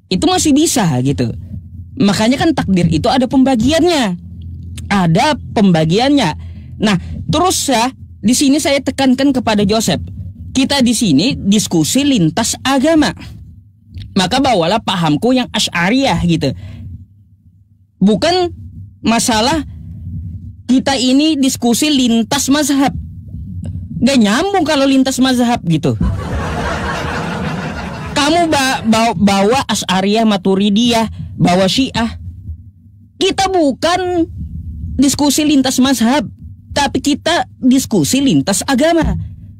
itu masih bisa gitu. Makanya kan takdir itu ada pembagiannya. Ada pembagiannya. Nah, terus ya, di sini saya tekankan kepada Joseph. Kita di sini diskusi lintas agama. Maka bawalah pahamku yang Asy'ariyah gitu. Bukan masalah kita ini diskusi lintas mazhab. Gak nyambung kalau lintas mazhab gitu. Kamu bawa Asy'ariyah, Maturidiyah, bawa Syiah. Kita bukan diskusi lintas mazhab, tapi kita diskusi lintas agama.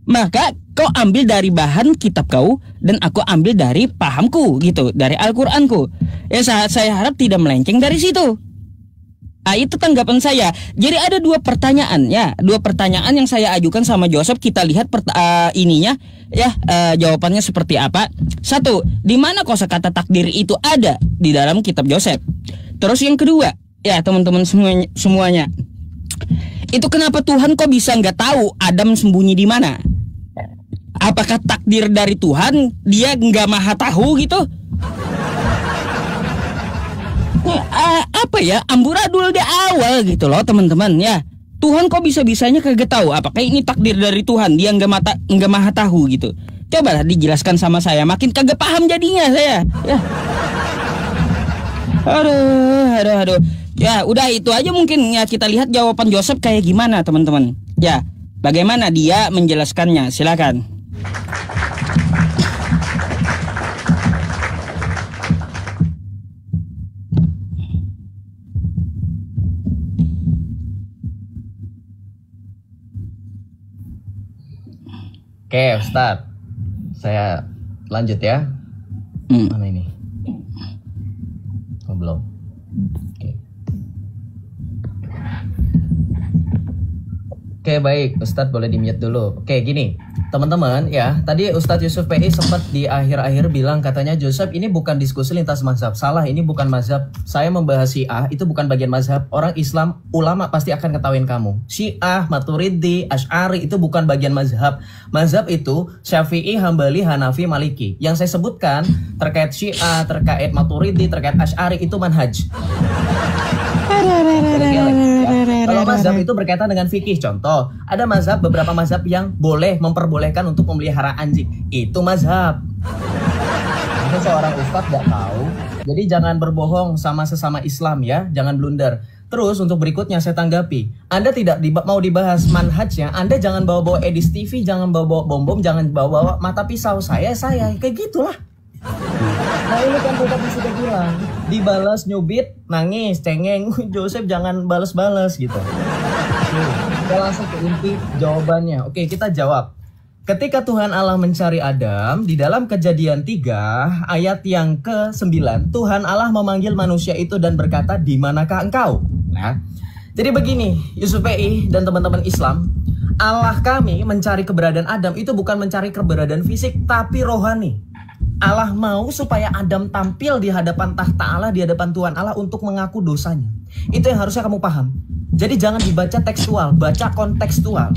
Maka kau ambil dari bahan kitab kau dan aku ambil dari pahamku gitu, dari Al-Qur'anku. Ya saya harap tidak melenceng dari situ. Nah, itu tanggapan saya. Jadi ada dua pertanyaan ya, dua pertanyaan yang saya ajukan sama Joseph. Kita lihat ininya ya, jawabannya seperti apa. Satu, di mana kosakata takdir itu ada di dalam kitab Joseph. Terus yang kedua, ya teman-teman semuanya, itu kenapa Tuhan kok bisa nggak tahu Adam sembunyi di mana? Apakah takdir dari Tuhan dia nggak maha tahu gitu? Apa ya, amburadul di awal gitu loh teman-teman ya. Tuhan kok bisa-bisanya kagak tahu apakah ini takdir dari Tuhan, dia nggak maha tahu gitu. Cobalah dijelaskan sama saya, makin kagak paham jadinya saya ya. Aduh. Ya udah itu aja mungkin ya, kita lihat jawaban Joseph kayak gimana teman-teman. Ya, bagaimana dia menjelaskannya, silakan. Oke, Ustadz, saya lanjut ya. Mana ini? Oh, belum. Oke, baik, Ustadz boleh di-mute dulu. Oke, gini, teman-teman ya, tadi Ustadz Yusuf PI sempat di akhir-akhir bilang katanya Joseph ini bukan diskusi lintas mazhab. Salah, ini bukan mazhab. Saya membahas Syiah, itu bukan bagian mazhab. Orang Islam, ulama pasti akan ketahuin kamu. Syiah, Maturidi, Asy'ari itu bukan bagian mazhab. Mazhab itu Syafi'i, Hambali, Hanafi, Maliki. Yang saya sebutkan terkait Syiah, terkait Maturidi, terkait Asy'ari itu manhaj. Kalau mazhab itu berkaitan dengan fikih. Contoh, ada mazhab, beberapa mazhab yang memperbolehkan untuk memelihara anjing. Itu mazhab. Itu seorang ustadz gak tahu. Jadi jangan berbohong sama sesama Islam ya. Jangan blunder. Terus untuk berikutnya saya tanggapi. Anda tidak mau dibahas manhajnya. Anda jangan bawa-bawa Edis TV, jangan bawa-bawa bom-bom, jangan bawa-bawa mata pisau. Saya. Kayak gitulah. Nah ini kan tadi sudah bilang, dibalas nyubit, nangis, cengeng, Joseph jangan balas-balas gitu. Kita langsung ke inti jawabannya. Oke, kita jawab. Ketika Tuhan Allah mencari Adam, di dalam Kejadian 3 ayat yang ke-9, Tuhan Allah memanggil manusia itu dan berkata, "Di manakah engkau?" Nah, jadi begini, Yusuf PI dan teman-teman Islam, Allah kami mencari keberadaan Adam itu bukan mencari keberadaan fisik, tapi rohani. Allah mau supaya Adam tampil di hadapan tahta Allah, di hadapan Tuhan Allah untuk mengaku dosanya. Itu yang harusnya kamu paham. Jadi jangan dibaca tekstual, baca kontekstual.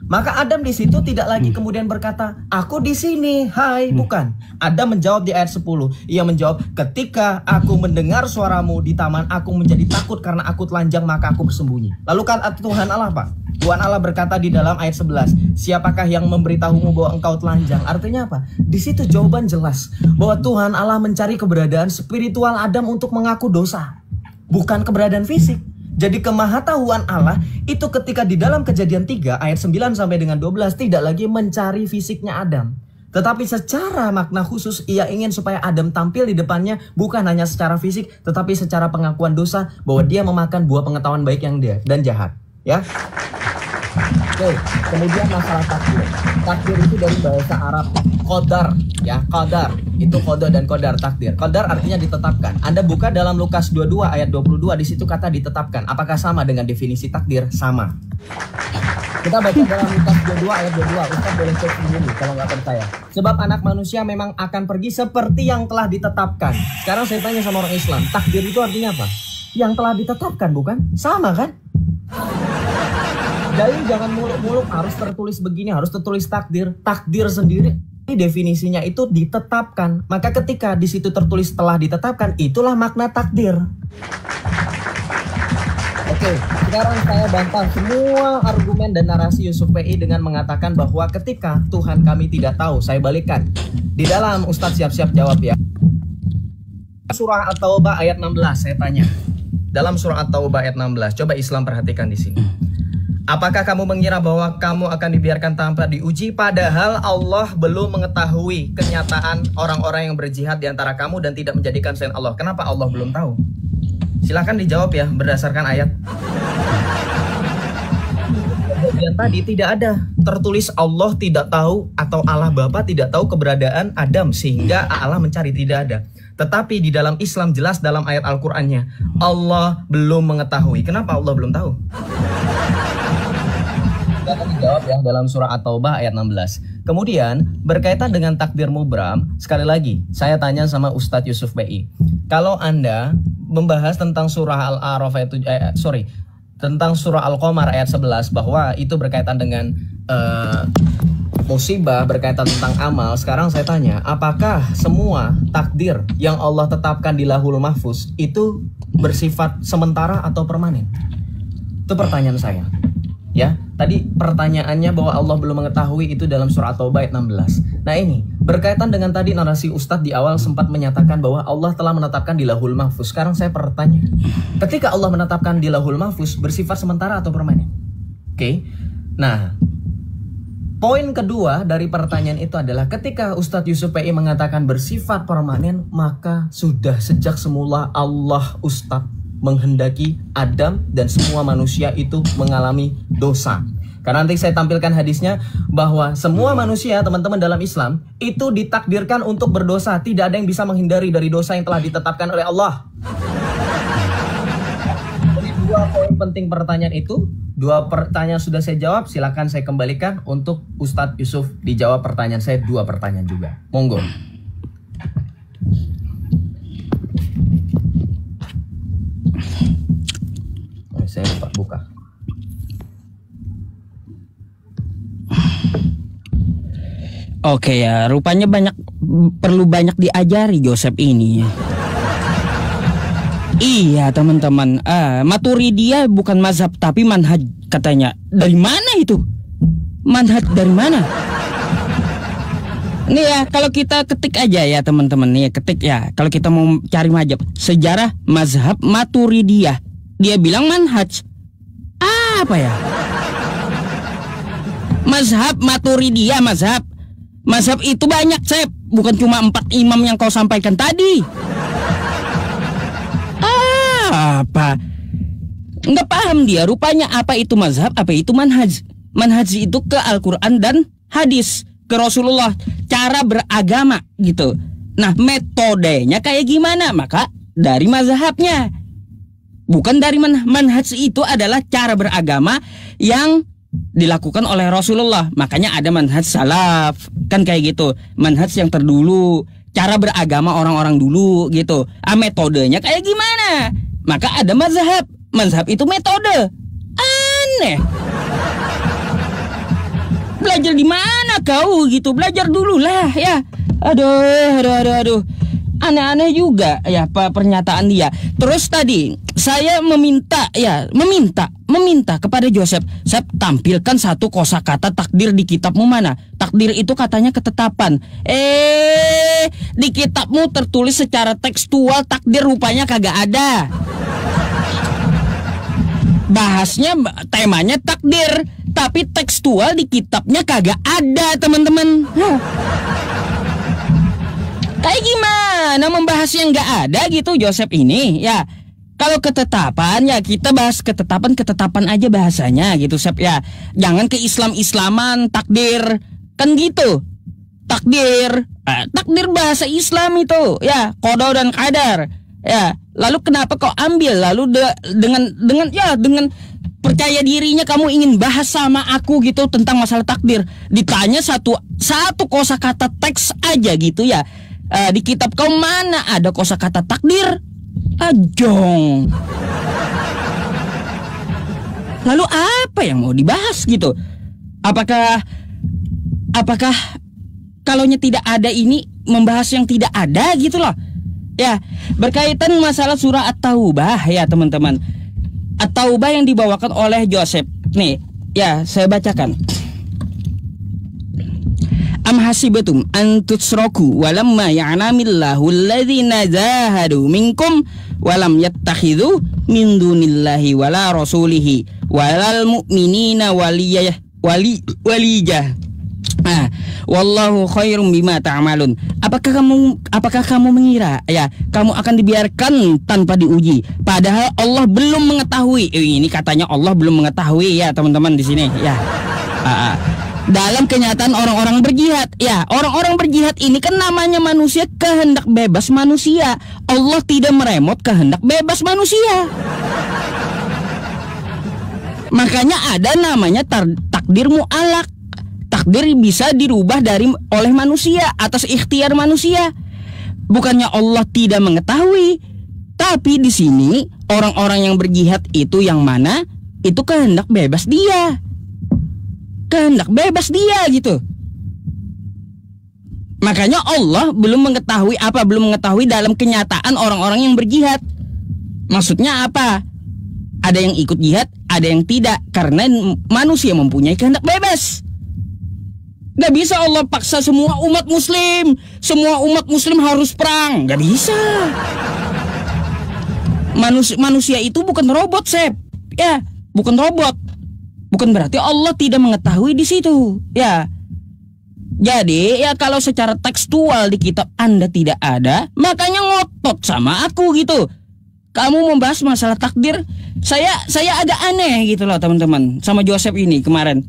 Maka Adam di situ tidak lagi kemudian berkata, "Aku di sini, hai," bukan. Adam menjawab di ayat 10. Ia menjawab, "Ketika aku mendengar suaramu di taman, aku menjadi takut karena aku telanjang, maka aku bersembunyi." Lalu kan Tuhan Allah, Pak? Tuhan Allah berkata di dalam ayat 11, "Siapakah yang memberitahumu bahwa engkau telanjang?" Artinya apa? Di situ jawaban jelas bahwa Tuhan Allah mencari keberadaan spiritual Adam untuk mengaku dosa, bukan keberadaan fisik. Jadi kemahatauan Allah itu ketika di dalam Kejadian 3 ayat 9 sampai dengan 12 tidak lagi mencari fisiknya Adam. Tetapi secara makna khusus ia ingin supaya Adam tampil di depannya bukan hanya secara fisik, tetapi secara pengakuan dosa bahwa dia memakan buah pengetahuan baik yang dia dan jahat. Ya. Oke, kemudian masalah takdir. Takdir itu dari bahasa Arab qadar, ya, qadar. Itu qada dan qadar, takdir. Qadar artinya ditetapkan. Anda buka dalam Lukas 22 ayat 22, di situ kata ditetapkan. Apakah sama dengan definisi takdir? Sama. Kita baca dalam Lukas 22 ayat 22. Ustaz boleh cek sendiri kalau nggak percaya. Sebab anak manusia memang akan pergi seperti yang telah ditetapkan. Sekarang saya tanya sama orang Islam, takdir itu artinya apa? Yang telah ditetapkan, bukan? Sama kan? Jadi jangan muluk-muluk harus tertulis begini, harus tertulis takdir. Takdir sendiri definisinya itu ditetapkan. Maka ketika di situ tertulis telah ditetapkan, itulah makna takdir. Oke, sekarang saya bantah semua argumen dan narasi Yusuf PI dengan mengatakan bahwa ketika Tuhan kami tidak tahu. Saya balikkan. Di dalam Ustadz siap-siap jawab ya. Surah At-Taubah ayat 16 saya tanya. Dalam surah At-Taubah ayat 16, coba Islam perhatikan di sini. Apakah kamu mengira bahwa kamu akan dibiarkan tanpa diuji padahal Allah belum mengetahui kenyataan orang-orang yang berjihad di antara kamu dan tidak menjadikan selain Allah? Kenapa Allah belum tahu? Silahkan dijawab ya berdasarkan ayat. Yang tadi tidak ada tertulis Allah tidak tahu atau Allah Bapa tidak tahu keberadaan Adam sehingga Allah mencari, tidak ada. Tetapi di dalam Islam jelas dalam ayat Al-Qur'annya Allah belum mengetahui. Kenapa Allah belum tahu? Kita dijawab ya dalam surah At-Taubah ayat 16. Kemudian berkaitan dengan takdir mubram, sekali lagi saya tanya sama Ustadz Yusuf PI. Kalau Anda membahas tentang surah Al-A'raf itu tentang surah Al-Qamar ayat 11 bahwa itu berkaitan dengan musibah, berkaitan tentang amal. Sekarang saya tanya, apakah semua takdir yang Allah tetapkan di Lauhul Mahfuz itu bersifat sementara atau permanen? Itu pertanyaan saya. Ya, tadi pertanyaannya bahwa Allah belum mengetahui itu dalam surah At-Taubah ayat 16. Nah ini, berkaitan dengan tadi narasi Ustadz di awal sempat menyatakan bahwa Allah telah menetapkan di Lauhul Mahfuz. Sekarang saya bertanya, ketika Allah menetapkan di Lauhul Mahfuz bersifat sementara atau permanen? Oke. Nah, poin kedua dari pertanyaan itu adalah ketika Ustadz Yusuf PI mengatakan bersifat permanen, maka sudah sejak semula Allah Ustadz menghendaki Adam dan semua manusia itu mengalami dosa. Karena nanti saya tampilkan hadisnya bahwa semua manusia, teman-teman, dalam Islam itu ditakdirkan untuk berdosa. Tidak ada yang bisa menghindari dari dosa yang telah ditetapkan oleh Allah. Jadi dua poin penting pertanyaan itu, dua pertanyaan sudah saya jawab. Silakan saya kembalikan untuk Ustadz Yusuf dijawab pertanyaan saya, dua pertanyaan juga. Monggo. Saya lupa buka. Oke ya, rupanya perlu banyak diajari Joseph ini. Iya teman-teman, Maturidiyah bukan mazhab tapi manhaj katanya. Dari mana itu? Manhaj dari mana? Nih ya, kalau kita ketik aja ya teman-teman, nih ketik ya. Kalau kita mau cari mazhab, sejarah mazhab Maturidiyah. Dia bilang manhaj. Apa ya? Mazhab Maturidiyah, mazhab. Mazhab itu banyak, Cep. Bukan cuma 4 imam yang kau sampaikan tadi. Apa? Nggak paham dia. Rupanya apa itu mazhab, apa itu manhaj. Manhaj itu ke Al-Quran dan hadis. Ke Rasulullah. Cara beragama gitu. Nah, metodenya kayak gimana? Maka dari mazhabnya. Bukan dari manhaj itu adalah cara beragama yang dilakukan oleh Rasulullah. Makanya ada manhaj salaf. Kan kayak gitu. Manhaj yang terdulu. Cara beragama orang-orang dulu gitu. Metodenya kayak gimana? Maka ada mazhab. Mazhab itu metode. Aneh. Belajar di mana kau gitu? Belajar dulu lah ya. Aduh. Aneh-aneh juga ya pernyataan dia. Terus tadi saya meminta kepada Joseph, saya tampilkan satu kosakata takdir di kitabmu mana? Takdir itu katanya ketetapan. Di kitabmu tertulis secara tekstual takdir rupanya kagak ada. Bahasnya temanya takdir, tapi tekstual di kitabnya kagak ada, teman-teman. Kayak gimana membahas yang nggak ada gitu Joseph ini ya. Kalau ketetapan ya kita bahas ketetapan aja bahasanya gitu Sep ya. Jangan ke Islaman takdir kan gitu. Takdir bahasa Islam itu ya, qada dan qadar ya. Lalu kenapa kau ambil lalu dengan percaya dirinya kamu ingin bahas sama aku gitu tentang masalah takdir. Ditanya satu kosakata teks aja gitu ya. Di kitab kau mana ada kosakata takdir? Ajong. Lalu apa yang mau dibahas gitu? Apakah kalaunya tidak ada ini membahas yang tidak ada gitu loh. Ya, berkaitan masalah surah At-Taubah ya teman-teman. At-Taubah yang dibawakan oleh Joseph. Nih, ya saya bacakan. Am hasibatum an tusraku walamma ya'lamillahu alladhina jahadu minkum walam yattakhidhu min dunillahi wala rasulihi walal mu'minina waliyah. Wallahu khairum bima ta'malun. Apakah kamu mengira ya kamu akan dibiarkan tanpa diuji padahal Allah belum mengetahui. Ini katanya Allah belum mengetahui ya teman-teman di sini ya. Dalam kenyataan orang-orang berjihad. Ya, orang-orang berjihad ini kan namanya manusia kehendak bebas manusia. Allah tidak meremot kehendak bebas manusia. Makanya ada namanya takdir mu'alak. Takdir bisa dirubah oleh manusia atas ikhtiar manusia. Bukannya Allah tidak mengetahui, tapi di sini orang-orang yang berjihad itu yang mana? Itu kehendak bebas dia. Kehendak bebas dia gitu. Makanya Allah belum mengetahui dalam kenyataan orang-orang yang berjihad. Maksudnya apa? Ada yang ikut jihad, ada yang tidak, karena manusia mempunyai kehendak bebas. Gak bisa Allah paksa semua umat muslim harus perang. Gak bisa. Manusia itu bukan robot, Sep. Ya, bukan robot. Bukan berarti Allah tidak mengetahui di situ. Ya. Jadi ya kalau secara tekstual di kitab Anda tidak ada, makanya ngotot sama aku gitu. Kamu membahas masalah takdir, saya agak aneh gitu loh teman-teman. Sama Joseph ini kemarin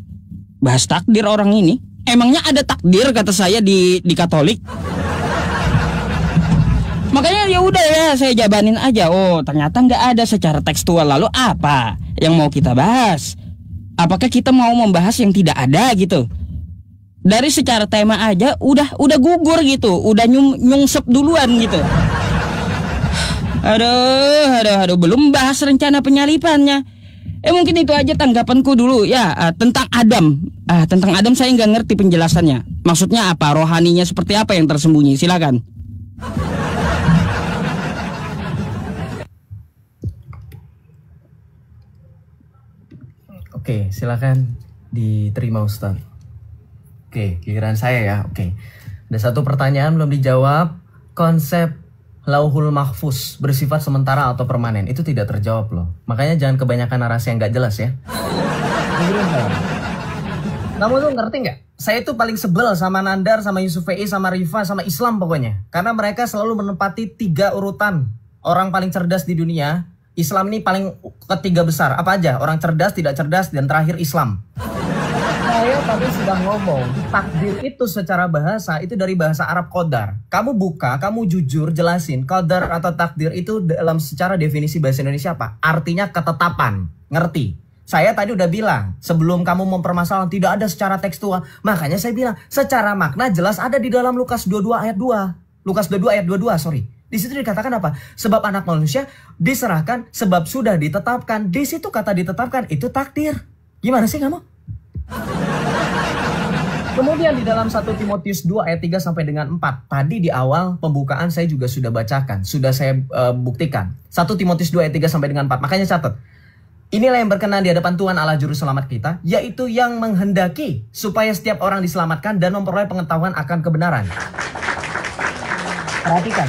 bahas takdir orang ini. Emangnya ada takdir kata saya di Katolik? Makanya ya udah ya saya jabanin aja. Oh ternyata nggak ada secara tekstual. Lalu apa yang mau kita bahas? Apakah kita mau membahas yang tidak ada gitu? Dari secara tema aja udah gugur gitu, udah nyungsep duluan gitu. Aduh, belum bahas rencana penyalipannya. Mungkin itu aja tanggapanku dulu ya tentang Adam. Tentang Adam saya nggak ngerti penjelasannya. Maksudnya apa? Rohaninya seperti apa yang tersembunyi? Silakan. Oke, silakan diterima Ustaz. Oke, giliran saya ya. Oke. Ada satu pertanyaan belum dijawab. Konsep Lauhul Mahfuz bersifat sementara atau permanen itu tidak terjawab loh. Makanya jangan kebanyakan narasi yang nggak jelas ya. Kamu tuh ngerti nggak? Saya tuh paling sebel sama Nandar, sama Yusuf VI, sama Rifa, sama Islam pokoknya. Karena mereka selalu menempati 3 urutan orang paling cerdas di dunia. Islam ini paling ketiga besar. Apa aja? Orang cerdas, tidak cerdas, dan terakhir Islam. Saya tadi sudah ngomong, takdir itu secara bahasa, itu dari bahasa Arab qadar. Kamu buka, kamu jujur jelasin, qadar atau takdir itu dalam secara definisi bahasa Indonesia apa? Artinya ketetapan. Ngerti? Saya tadi udah bilang, sebelum kamu mempermasalahkan tidak ada secara tekstual. Makanya saya bilang, secara makna jelas ada di dalam Lukas 22 ayat 2. Lukas 22 ayat 22, sorry. Di situ dikatakan apa? Sebab anak manusia diserahkan, sebab sudah ditetapkan. Di situ kata ditetapkan itu takdir. Gimana sih kamu? Kemudian di dalam 1 Timotius 2 ayat 3 sampai dengan 4. Tadi di awal pembukaan saya juga sudah bacakan, sudah saya buktikan. 1 Timotius 2 ayat 3 sampai dengan 4. Makanya catat. Inilah yang berkenan di hadapan Tuhan Allah Juru Selamat kita, yaitu yang menghendaki supaya setiap orang diselamatkan dan memperoleh pengetahuan akan kebenaran. Perhatikan.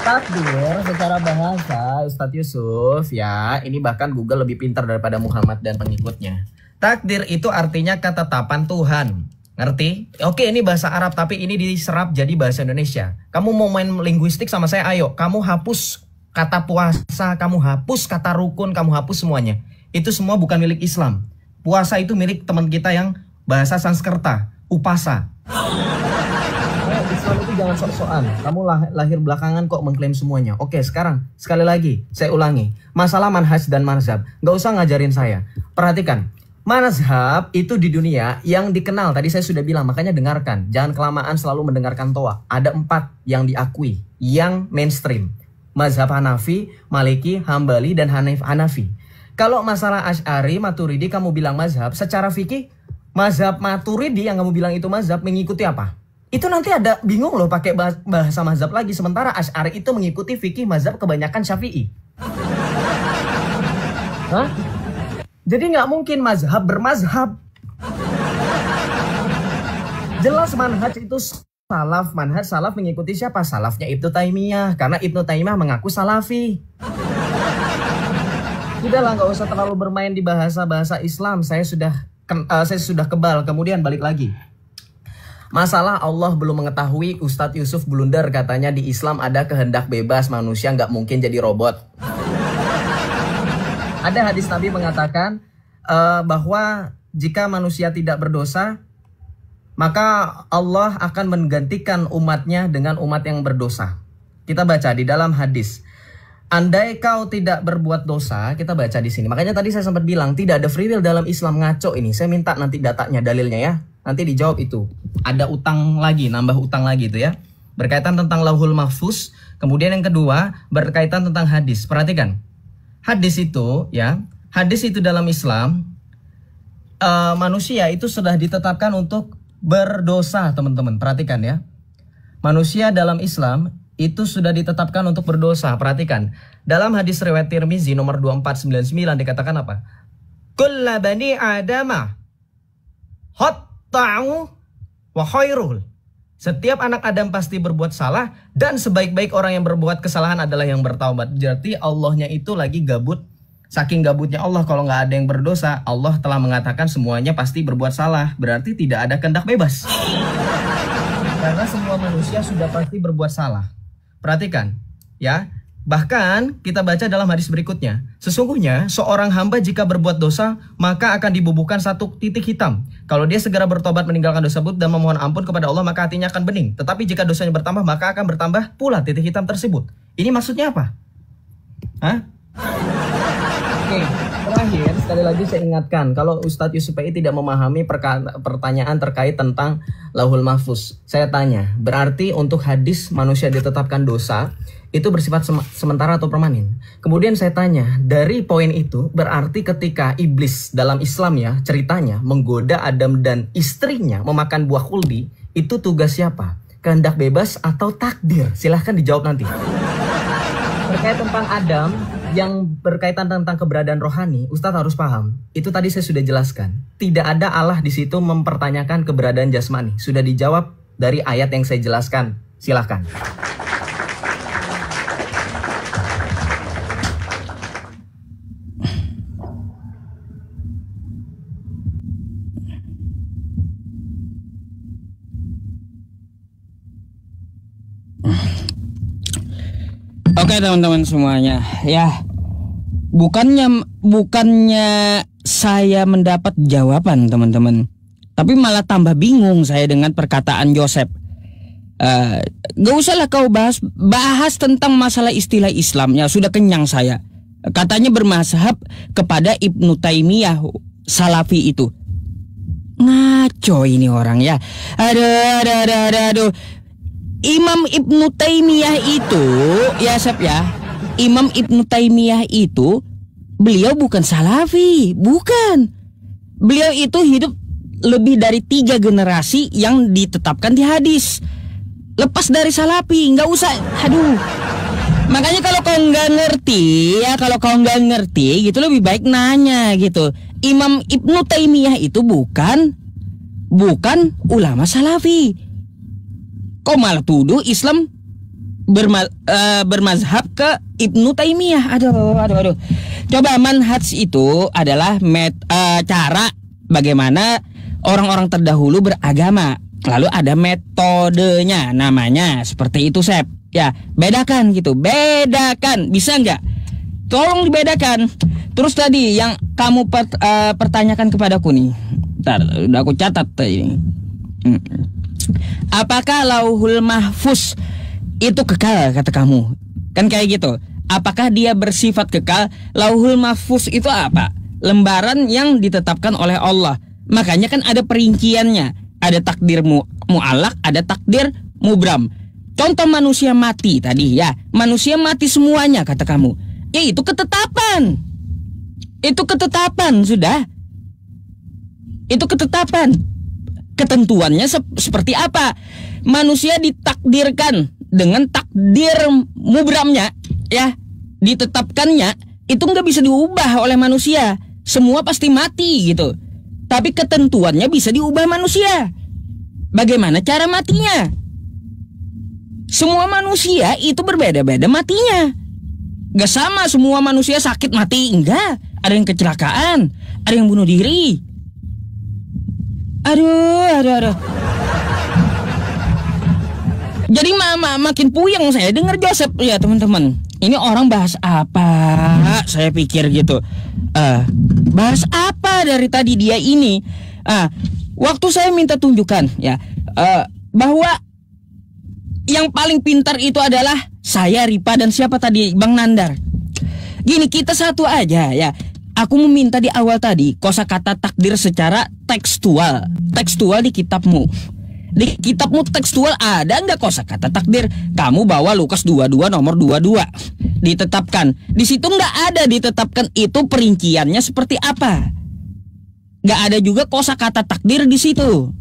Takdir secara bahasa Ustadz Yusuf ya, ini bahkan Google lebih pintar daripada Muhammad dan pengikutnya. Takdir itu artinya ketetapan Tuhan. Ngerti? Oke, ini bahasa Arab tapi ini diserap jadi bahasa Indonesia. Kamu mau main linguistik sama saya, ayo. Kamu hapus kata puasa, kamu hapus kata rukun, kamu hapus semuanya. Itu semua bukan milik Islam. Puasa itu milik teman kita yang bahasa Sanskerta, Upasa. Islam itu jangan sok-sokan. Kamu lahir belakangan kok mengklaim semuanya. Oke, sekarang sekali lagi saya ulangi. Masalah manhaj dan mazhab. Gak usah ngajarin saya. Perhatikan. Mazhab itu di dunia yang dikenal. Tadi saya sudah bilang, makanya dengarkan. Jangan kelamaan selalu mendengarkan toa. Ada 4 yang diakui. Yang mainstream. Mazhab Hanafi, Maliki, Hambali, dan Hanafi. Kalau masalah Asy'ari, Maturidi kamu bilang mazhab. Secara fikih, mazhab Maturidi yang kamu bilang itu mazhab mengikuti apa? Itu nanti ada bingung loh pakai bahasa mazhab lagi. Sementara Asy'ari itu mengikuti fikih mazhab kebanyakan Syafi'i. Hah? Jadi nggak mungkin mazhab bermazhab. Jelas manhaj itu salaf. Manhaj salaf mengikuti siapa? Salafnya Ibnu Taimiyah. Karena Ibnu Taimiyah mengaku salafi. Udahlah, nggak usah terlalu bermain di bahasa-bahasa Islam. Saya sudah kebal. Kemudian balik lagi. Masalah Allah belum mengetahui, Ustadz Yusuf blunder katanya di Islam ada kehendak bebas, manusia nggak mungkin jadi robot. Ada hadis Nabi mengatakan bahwa jika manusia tidak berdosa, maka Allah akan menggantikan umatnya dengan umat yang berdosa. Kita baca di dalam hadis. Andai kau tidak berbuat dosa, kita baca di sini. Makanya tadi saya sempat bilang tidak ada free will dalam Islam, ngaco ini. Saya minta nanti datanya, dalilnya ya. Nanti dijawab itu. Ada utang lagi, nambah utang lagi itu ya. Berkaitan tentang Lauhul Mahfuz. Kemudian yang kedua berkaitan tentang hadis. Perhatikan. Hadis itu ya, hadis itu dalam Islam manusia itu sudah ditetapkan untuk berdosa, teman-teman. Perhatikan ya. Manusia dalam Islam itu sudah ditetapkan untuk berdosa. Perhatikan. Dalam hadis riwayat Tirmizi nomor 2499 dikatakan apa? Kullu bani Adama khata'u wa khairul. Setiap anak Adam pasti berbuat salah dan sebaik-baik orang yang berbuat kesalahan adalah yang bertaubat. Berarti Allahnya itu lagi gabut. Saking gabutnya Allah kalau nggak ada yang berdosa, Allah telah mengatakan semuanya pasti berbuat salah. Berarti tidak ada kehendak bebas. Karena semua manusia sudah pasti berbuat salah. Perhatikan, ya. Bahkan kita baca dalam hadis berikutnya. Sesungguhnya seorang hamba jika berbuat dosa, maka akan dibubuhkan satu titik hitam. Kalau dia segera bertobat meninggalkan dosa tersebut dan memohon ampun kepada Allah, maka hatinya akan bening. Tetapi jika dosanya bertambah, maka akan bertambah pula titik hitam tersebut. Ini maksudnya apa? Hah? Oke, terakhir sekali lagi saya ingatkan, kalau Ustadz Yusuf PI tidak memahami pertanyaan terkait tentang Lauhul Mahfuz, saya tanya, berarti untuk hadis manusia ditetapkan dosa itu bersifat sementara atau permanen? Kemudian saya tanya, dari poin itu berarti ketika iblis dalam Islam ya ceritanya menggoda Adam dan istrinya memakan buah khuldi, itu tugas siapa? Kehendak bebas atau takdir? Silahkan dijawab nanti. Terkait tentang Adam yang berkaitan tentang keberadaan rohani, Ustadz harus paham. Itu tadi saya sudah jelaskan. Tidak ada Allah di situ mempertanyakan keberadaan jasmani. Sudah dijawab dari ayat yang saya jelaskan. Silahkan. Oke teman-teman semuanya, ya bukannya saya mendapat jawaban teman-teman, tapi malah tambah bingung saya dengan perkataan Joseph. Gak usahlah kau bahas tentang masalah istilah Islam, ya sudah kenyang saya. Katanya bermazhab kepada Ibnu Taimiyah, Salafi itu. Ngaco ini orang ya. Aduh. Imam Ibnu Taimiyah itu, ya Sep ya, Imam Ibnu Taimiyah itu, beliau bukan Salafi, bukan. Beliau itu hidup lebih dari 3 generasi yang ditetapkan di hadis. Lepas dari Salafi, nggak usah, aduh. Makanya kalau kau nggak ngerti, gitu lebih baik nanya gitu. Imam Ibnu Taimiyah itu bukan ulama Salafi. Kok malah tuduh Islam bermazhab ke Ibnu Taimiyah. Aduh. Coba manhaj itu adalah cara bagaimana orang-orang terdahulu beragama. Lalu ada metodenya, namanya seperti itu, Sep. Ya, bedakan gitu. Bedakan, bisa nggak? Tolong dibedakan. Terus tadi yang kamu pertanyakan kepadaku nih. Ntar, udah aku catat tadi. Apakah Lauhul Mahfuz itu kekal, kata kamu? Kan kayak gitu. Apakah dia bersifat kekal? Lauhul Mahfuz itu apa? Lembaran yang ditetapkan oleh Allah. Makanya kan ada perinciannya. Ada takdir mu'alaq, ada takdir mubram. Contoh manusia mati tadi ya. Manusia mati semuanya, kata kamu. Ya itu ketetapan. Itu ketetapan sudah. Itu ketetapan. Ketentuannya seperti apa? manusia ditakdirkan dengan takdir mubramnya, ya, ditetapkannya itu nggak bisa diubah oleh manusia. Semua pasti mati gitu. Tapi ketentuannya bisa diubah manusia. Bagaimana cara matinya? Semua manusia itu berbeda-beda matinya. Gak sama semua manusia sakit mati, enggak. Ada yang kecelakaan, ada yang bunuh diri. Aduh. Jadi makin puyeng saya dengar Joseph. Ya teman-teman, ini orang bahas apa? Saya pikir gitu. Bahas apa dari tadi dia ini? Waktu saya minta tunjukkan ya, bahwa yang paling pintar itu adalah saya, Ripa, dan siapa tadi, Bang Nandar. Gini, kita satu aja ya. Aku meminta di awal tadi kosakata takdir secara tekstual. Tekstual di kitabmu. Di kitabmu tekstual ada nggak kosakata takdir? Kamu bawa Lukas 22 nomor 22. Ditetapkan. Di situ nggak ada ditetapkan itu perinciannya seperti apa. Nggak ada juga kosakata takdir di situ.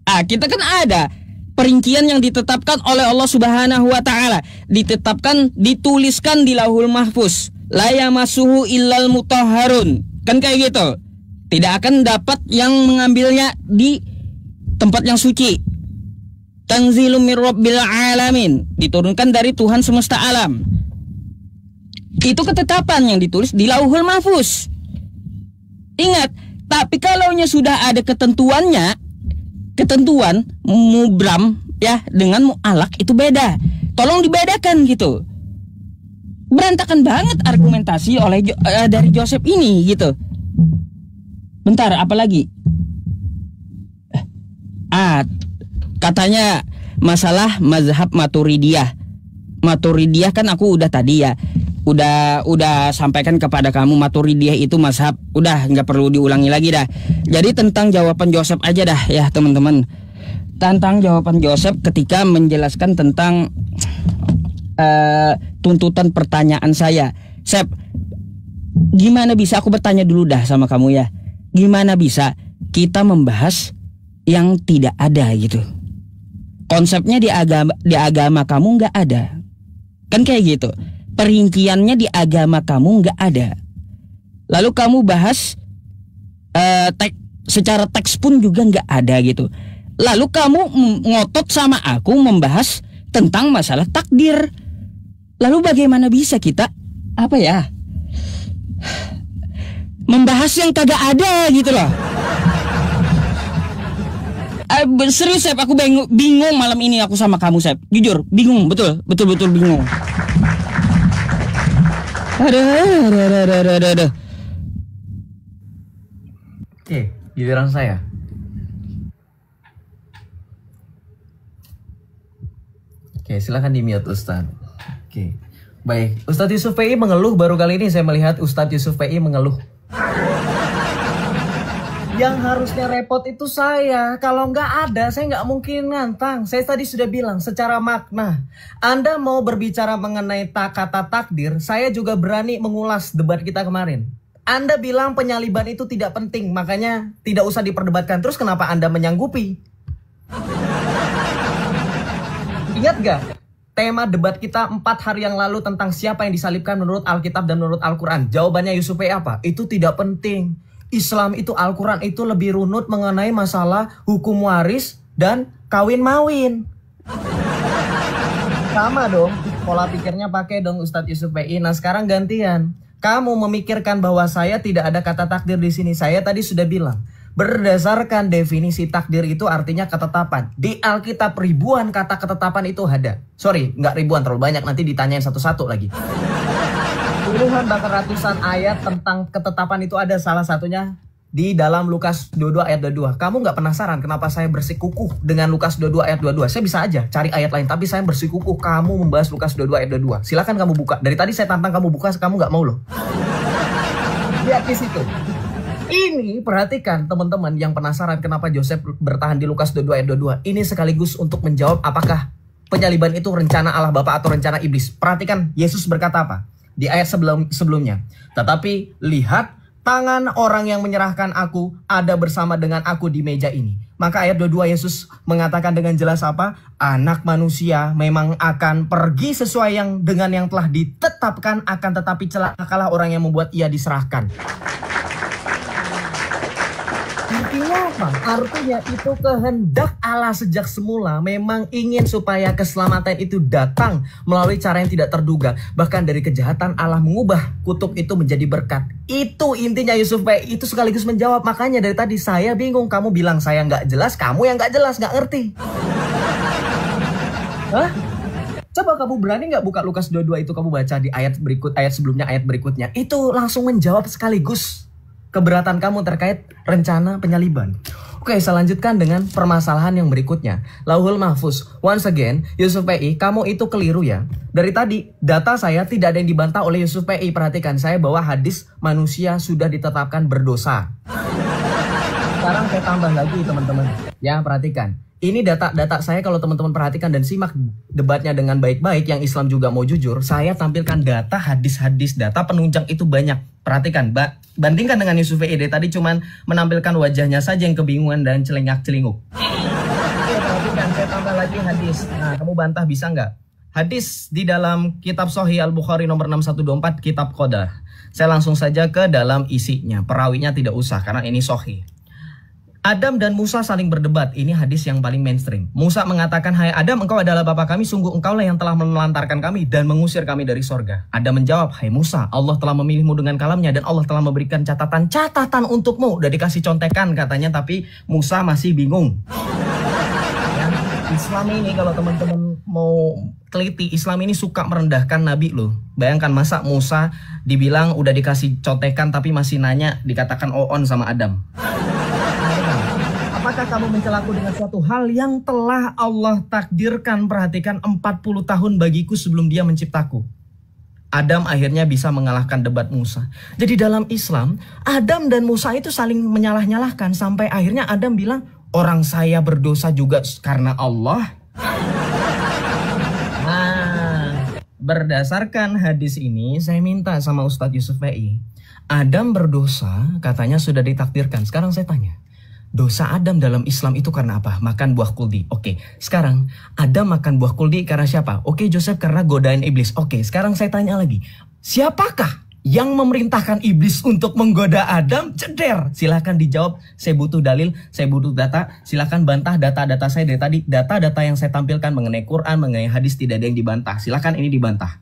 Kita kan ada perincian yang ditetapkan oleh Allah Subhanahu wa taala, ditetapkan, dituliskan di Lauhul Mahfuz. La yamassuhu illal mutahharun. Kan kayak gitu. Tidak akan dapat yang mengambilnya di tempat yang suci. Tanzilum mir rabbil alamin. Diturunkan dari Tuhan semesta alam. Itu ketetapan yang ditulis di Lauhul Mahfuz. Ingat, tapi kalaunya sudah ada ketentuannya, ketentuan mubram ya dengan mu'alak itu beda. Tolong dibedakan gitu. Berantakan banget argumentasi oleh dari Joseph ini gitu. Bentar, apa lagi? Katanya masalah mazhab Maturidiyah. Maturidiyah kan aku udah tadi ya. Udah sampaikan kepada kamu Maturidiyah itu mazhab. Udah nggak perlu diulangi lagi dah. Jadi tentang jawaban Joseph aja dah ya teman-teman. Tentang jawaban Joseph ketika menjelaskan tentang tuntutan pertanyaan saya. Sep, gimana bisa, aku bertanya dulu dah sama kamu ya. Gimana bisa kita membahas yang tidak ada gitu? Konsepnya di agama kamu nggak ada. Kan kayak gitu. Perinciannya di agama kamu nggak ada. Lalu kamu bahas secara teks pun juga nggak ada gitu. Lalu kamu ngotot sama aku membahas tentang masalah takdir. Lalu bagaimana bisa kita membahas yang kagak ada gitu loh. Serius Sep, aku bingung malam ini aku sama kamu Sep. Jujur, bingung, betul bingung. Aduh. Oke, giliran saya. Oke, silakan di-mute Ustadz. Oke. Baik, Ustadz Yusuf PI mengeluh, baru kali ini saya melihat Ustadz Yusuf PI mengeluh. Yang harusnya repot itu saya. Kalau nggak ada, saya nggak mungkin nantang. Saya tadi sudah bilang, secara makna. Anda mau berbicara mengenai kata takdir, saya juga berani mengulas debat kita kemarin. Anda bilang penyaliban itu tidak penting, makanya tidak usah diperdebatkan. Terus kenapa Anda menyanggupi? Ingat gak? Tema debat kita 4 hari yang lalu tentang siapa yang disalibkan menurut Alkitab dan menurut Al-Quran. Jawabannya Yusuf apa? Itu tidak penting. Islam itu, Al-Quran itu lebih runut mengenai masalah hukum waris dan kawin-mawin. Sama dong, pola pikirnya pakai dong Ustadz Yusuf PI. Nah sekarang gantian. Kamu memikirkan bahwa saya tidak ada kata takdir di sini. Saya tadi sudah bilang. Berdasarkan definisi takdir itu artinya ketetapan. Di Alkitab ribuan kata ketetapan itu ada. Sorry, nggak ribuan, terlalu banyak. Nanti ditanyain satu-satu lagi. Puluhan bahkan ratusan ayat tentang ketetapan itu ada. Salah satunya di dalam Lukas 22 ayat 22. Kamu nggak penasaran kenapa saya bersikukuh dengan Lukas 22 ayat 22? Saya bisa aja cari ayat lain. Tapi saya bersikukuh kamu membahas Lukas 22 ayat 22. Silakan kamu buka. Dari tadi saya tantang kamu buka, kamu nggak mau loh. Lihat di situ. Ini perhatikan teman-teman yang penasaran kenapa Joseph bertahan di Lukas 22 ayat 22. Ini sekaligus untuk menjawab apakah penyaliban itu rencana Allah Bapa atau rencana iblis. Perhatikan Yesus berkata apa di ayat sebelumnya. Tetapi lihat, tangan orang yang menyerahkan aku ada bersama dengan aku di meja ini. Maka ayat 22 Yesus mengatakan dengan jelas apa? Anak manusia memang akan pergi sesuai dengan yang telah ditetapkan, akan tetapi celakalah orang yang membuat ia diserahkan. Artinya apa? Artinya itu kehendak Allah sejak semula memang ingin supaya keselamatan itu datang melalui cara yang tidak terduga. Bahkan dari kejahatan Allah mengubah kutuk itu menjadi berkat. Itu intinya Yusuf P. Itu sekaligus menjawab. Makanya dari tadi saya bingung. Kamu bilang saya nggak jelas, kamu yang nggak jelas, nggak ngerti. Hah? Coba kamu berani nggak buka Lukas 22 itu, kamu baca di ayat sebelumnya, ayat berikutnya. Itu langsung menjawab sekaligus keberatan kamu terkait rencana penyaliban. Oke, saya lanjutkan dengan permasalahan yang berikutnya. Lauhul Mahfuz. Once again, Yusuf PI, kamu itu keliru ya. Dari tadi, data saya tidak ada yang dibantah oleh Yusuf PI. Perhatikan, saya bahwa hadis manusia sudah ditetapkan berdosa. Sekarang saya tambah lagi teman-teman. Ya, perhatikan. Ini data saya, kalau teman-teman perhatikan dan simak debatnya dengan baik-baik, yang Islam juga mau jujur, saya tampilkan data hadis-hadis, data penunjang itu banyak. Perhatikan, bandingkan dengan Yusuf ED tadi cuman menampilkan wajahnya saja yang kebingungan dan celengak-celinguk. Perhatikan, saya tambah lagi hadis. Nah, kamu bantah bisa nggak? Hadis di dalam kitab Sahih Al-Bukhari nomor 6124, kitab Qadar. Saya langsung saja ke dalam isinya, perawinya tidak usah karena ini Sahih. Adam dan Musa saling berdebat. Ini hadis yang paling mainstream. Musa mengatakan, hai Adam, engkau adalah bapa kami. Sungguh engkaulah yang telah menelantarkan kami dan mengusir kami dari sorga. Adam menjawab, hai Musa, Allah telah memilihmu dengan kalamnya dan Allah telah memberikan catatan untukmu. Udah dikasih contekan katanya, tapi Musa masih bingung. Ya, Islam ini kalau teman-teman mau teliti, Islam ini suka merendahkan Nabi loh. Bayangkan masa Musa dibilang udah dikasih contekan tapi masih nanya, dikatakan on sama Adam. Apakah kamu mencelaku dengan suatu hal yang telah Allah takdirkan? Perhatikan, 40 tahun bagiku sebelum dia menciptaku. Adam akhirnya bisa mengalahkan debat Musa. Jadi dalam Islam, Adam dan Musa itu saling menyalah-nyalahkan. Sampai akhirnya Adam bilang, orang saya berdosa juga karena Allah. Nah, berdasarkan hadis ini, saya minta sama Ustadz Yusuf PI. Adam berdosa, katanya sudah ditakdirkan. Sekarang saya tanya, dosa Adam dalam Islam itu karena apa? Makan buah kuldi. Oke, sekarang Adam makan buah kuldi karena siapa? Oke, Joseph karena godaan iblis. Oke, sekarang saya tanya lagi. Siapakah yang memerintahkan iblis untuk menggoda Adam? Ceder. Silahkan dijawab. Saya butuh dalil, saya butuh data. Silahkan bantah data-data saya dari tadi. Data-data yang saya tampilkan mengenai Quran, mengenai hadis tidak ada yang dibantah. Silahkan ini dibantah.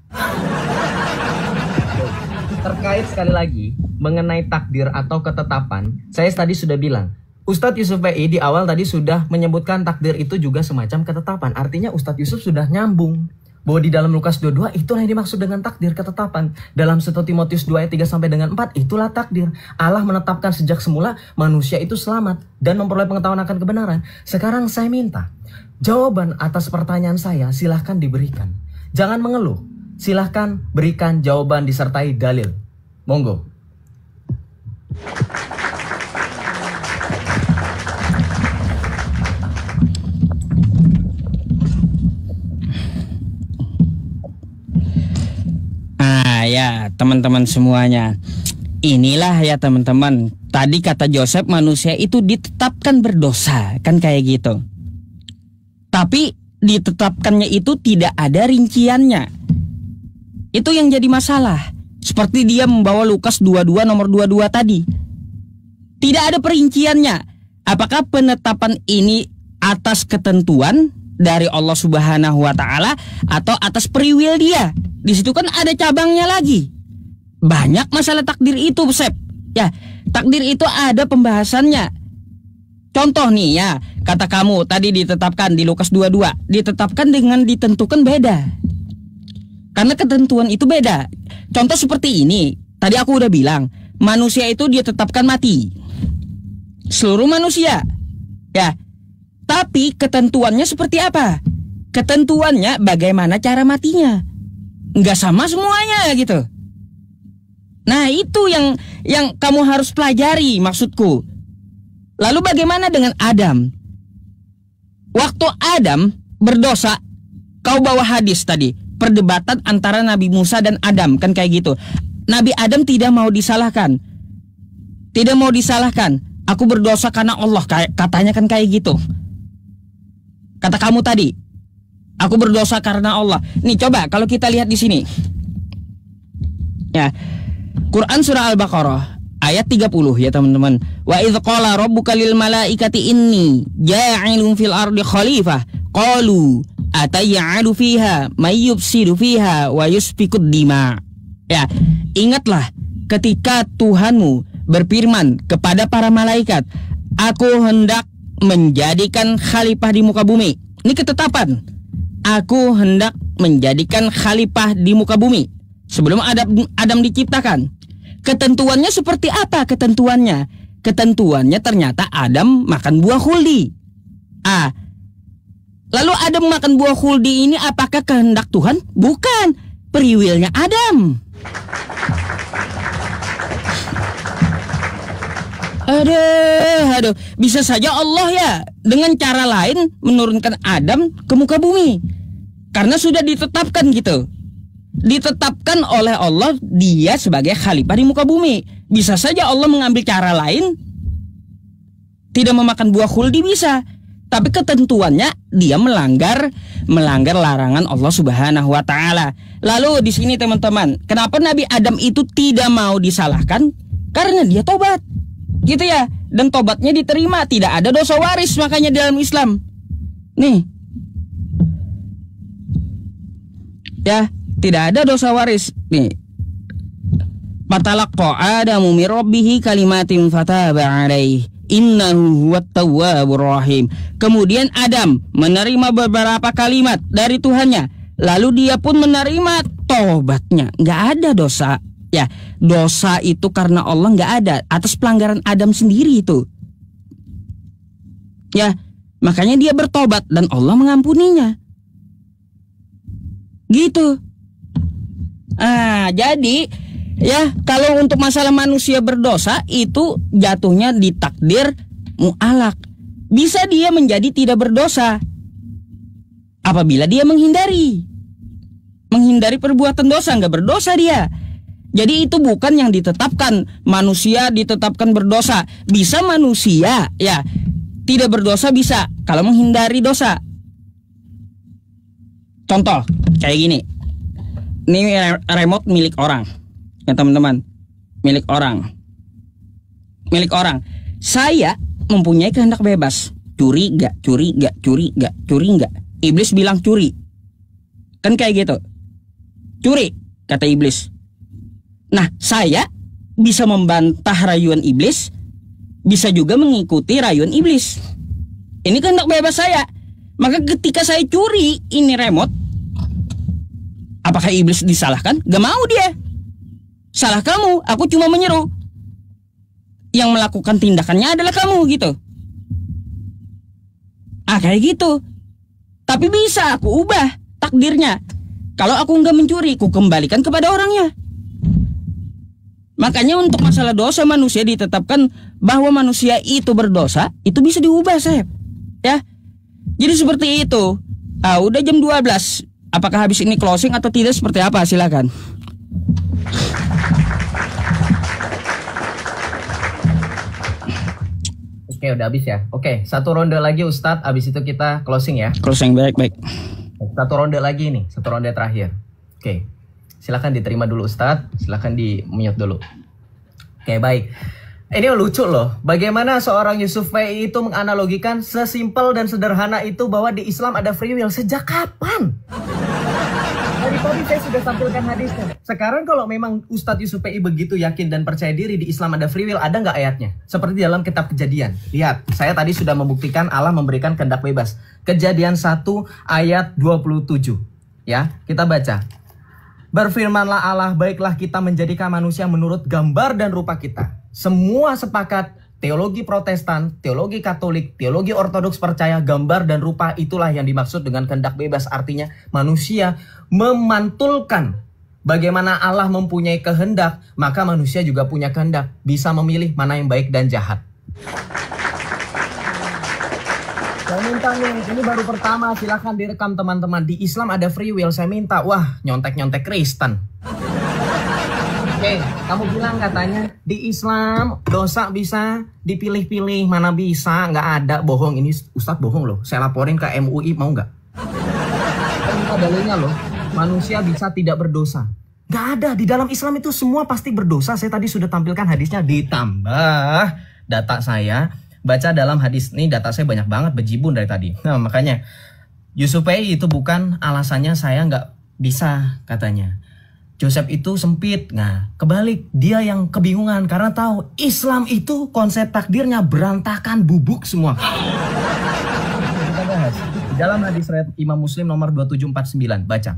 Terkait sekali lagi mengenai takdir atau ketetapan, saya tadi sudah bilang, Ustadz Yusuf PI di awal tadi sudah menyebutkan takdir itu juga semacam ketetapan. Artinya Ustadz Yusuf sudah nyambung bahwa di dalam Lukas 22 itulah yang dimaksud dengan takdir, ketetapan. Dalam 1 Timotius 2 ayat 3 sampai dengan 4 itulah takdir. Allah menetapkan sejak semula manusia itu selamat dan memperoleh pengetahuan akan kebenaran. Sekarang saya minta jawaban atas pertanyaan saya, silahkan diberikan. Jangan mengeluh. Silahkan berikan jawaban disertai dalil. Monggo. Ya teman-teman semuanya, inilah ya teman-teman, tadi kata Joseph manusia itu ditetapkan berdosa, kan kayak gitu. Tapi ditetapkannya itu tidak ada rinciannya. Itu yang jadi masalah. Seperti dia membawa Lukas 22 nomor 22 tadi, tidak ada perinciannya. Apakah penetapan ini atas ketentuan dari Allah Subhanahu wa Ta'ala atau atas free will dia? Di situ kan ada cabangnya lagi. Banyak masalah takdir itu, Sep. Ya, takdir itu ada pembahasannya. Contoh nih ya, kata kamu tadi ditetapkan di Lukas 22, ditetapkan dengan ditentukan beda. Karena ketentuan itu beda. Contoh seperti ini, tadi aku udah bilang, manusia itu ditetapkan mati. Seluruh manusia. Ya. Tapi ketentuannya seperti apa? Ketentuannya bagaimana cara matinya? Nggak sama semuanya gitu. Nah itu yang kamu harus pelajari maksudku. Lalu bagaimana dengan Adam? Waktu Adam berdosa, kau bawa hadis tadi, perdebatan antara Nabi Musa dan Adam, kan kayak gitu. Nabi Adam tidak mau disalahkan. Tidak mau disalahkan. Aku berdosa karena Allah, katanya kan kayak gitu. Kata kamu tadi, aku berdosa karena Allah. Nih coba kalau kita lihat di sini. Ya. Quran surah Al-Baqarah ayat 30 ya teman-teman. Wa idz qala rabbuka lil malaikati inni ja'ilun fil ardi khalifah qalu atay'alu fiha may yufsidu fiha wa yusfikud dima. Ya, ingatlah ketika Tuhanmu berfirman kepada para malaikat, aku hendak menjadikan khalifah di muka bumi. Ini ketetapan. Aku hendak menjadikan khalifah di muka bumi sebelum Adam diciptakan. Ketentuannya seperti apa ketentuannya? Ketentuannya ternyata Adam makan buah khuldi. Lalu Adam makan buah khuldi ini apakah kehendak Tuhan? Bukan, periwilnya Adam. Aduh, bisa saja Allah ya dengan cara lain menurunkan Adam ke muka bumi. Karena sudah ditetapkan gitu. Ditetapkan oleh Allah dia sebagai khalifah di muka bumi. Bisa saja Allah mengambil cara lain, tidak memakan buah khuldi bisa. Tapi ketentuannya dia melanggar larangan Allah Subhanahu wa taala. Lalu di sini teman-teman, kenapa Nabi Adam itu tidak mau disalahkan? Karena dia tobat. Gitu ya, dan tobatnya diterima, tidak ada dosa waris makanya dalam Islam. Nih. Ya, tidak ada dosa waris. Nih. Fatalaqqa Adamu min rabbih kalimatin fataba alaihi innahu huwat tawwabur rahim. Kemudian Adam menerima beberapa kalimat dari Tuhannya, lalu dia pun menerima tobatnya. Nggak ada dosa. Ya, dosa itu karena Allah nggak ada, atas pelanggaran Adam sendiri itu. Ya, makanya dia bertobat dan Allah mengampuninya. Gitu. Jadi ya kalau untuk masalah manusia berdosa itu jatuhnya di takdir mu'alak. Bisa dia menjadi tidak berdosa apabila dia menghindari perbuatan dosa, nggak berdosa dia. Jadi itu bukan yang ditetapkan manusia ditetapkan berdosa. Bisa manusia ya tidak berdosa bisa kalau menghindari dosa. Contoh kayak gini. Ini remote milik orang. Ya teman-teman, milik orang. Saya mempunyai kehendak bebas. Curi gak. Iblis bilang curi. Kan kayak gitu. Curi, kata iblis. Nah, saya bisa membantah rayuan iblis, bisa juga mengikuti rayuan iblis. Ini kehendak bebas saya. Maka ketika saya curi ini remote, apakah iblis disalahkan? Gak mau dia. Salah kamu, aku cuma menyeru. Yang melakukan tindakannya adalah kamu gitu. Kayak gitu. Tapi bisa aku ubah takdirnya. Kalau aku nggak mencuri, aku kembalikan kepada orangnya. Makanya untuk masalah dosa manusia ditetapkan bahwa manusia itu berdosa, itu bisa diubah, Sep. Ya. Jadi seperti itu. Udah jam 12. Apakah habis ini closing atau tidak seperti apa? Silakan. Oke, udah habis ya. Oke, satu ronde lagi Ustadz, habis itu kita closing ya. Closing, baik. Satu ronde lagi nih, satu ronde terakhir. Oke. Silakan diterima dulu Ustadz, silakan di-mute dulu. Oke, baik. Ini lucu loh, bagaimana seorang Yusuf Fei itu menganalogikan sesimpel dan sederhana itu bahwa di Islam ada free will. Sejak kapan? Dari tadi saya sudah sampaikan hadisnya. Sekarang kalau memang Ustadz Yusuf Fei begitu yakin dan percaya diri di Islam ada free will, ada nggak ayatnya? Seperti dalam kitab Kejadian. Lihat, saya tadi sudah membuktikan Allah memberikan kehendak bebas. Kejadian 1 ayat 27. Ya, kita baca. Berfirmanlah Allah, baiklah kita menjadikan manusia menurut gambar dan rupa kita. Semua sepakat, teologi Protestan, teologi Katolik, teologi Ortodoks percaya gambar dan rupa itulah yang dimaksud dengan kehendak bebas. Artinya manusia memantulkan bagaimana Allah mempunyai kehendak, maka manusia juga punya kehendak. Bisa memilih mana yang baik dan jahat. Saya minta nih, ini baru pertama, silahkan direkam teman-teman. Di Islam ada free will, saya minta. Wah, nyontek-nyontek Kristen. Oke, kamu bilang katanya di Islam dosa bisa dipilih-pilih, mana bisa, nggak ada, bohong. Ini Ustadz bohong loh, saya laporin ke MUI, mau nggak? Minta dalilnya loh, manusia bisa tidak berdosa. Nggak ada, di dalam Islam itu semua pasti berdosa. Saya tadi sudah tampilkan hadisnya, ditambah data saya, baca dalam hadis ini, data saya banyak banget, bejibun dari tadi. Nah makanya Yusufei itu bukan alasannya saya nggak bisa katanya. Joseph itu sempit. Nah, kebalik, dia yang kebingungan karena tahu Islam itu konsep takdirnya berantakan, bubuk semua. Kita bahas. Di dalam hadis riwayat Imam Muslim nomor 2749, baca.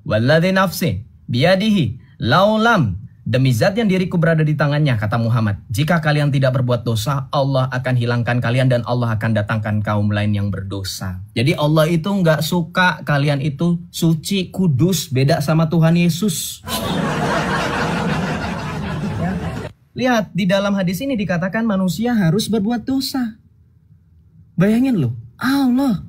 Walladzi nafsi biyadihi laulam, demi zat yang diriku berada di tangannya, kata Muhammad, jika kalian tidak berbuat dosa, Allah akan hilangkan kalian dan Allah akan datangkan kaum lain yang berdosa. Jadi Allah itu nggak suka kalian itu suci, kudus, beda sama Tuhan Yesus. Ya. Lihat, di dalam hadis ini dikatakan manusia harus berbuat dosa. Bayangin loh, Allah.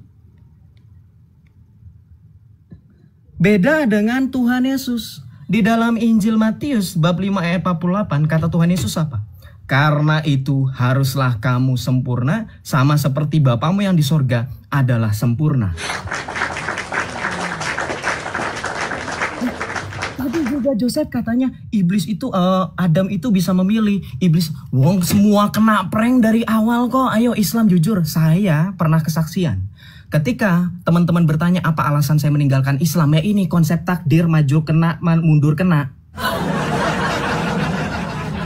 Beda dengan Tuhan Yesus. Di dalam Injil Matius bab 5 ayat 48 kata Tuhan Yesus apa? Karena itu haruslah kamu sempurna sama seperti Bapamu yang di sorga adalah sempurna. Tadi juga Joseph katanya iblis itu Adam itu bisa memilih. Iblis wong semua kena prank dari awal kok. Ayo Islam jujur, saya pernah kesaksian. Ketika teman-teman bertanya apa alasan saya meninggalkan Islam, ya ini konsep takdir, maju kena, mundur kena.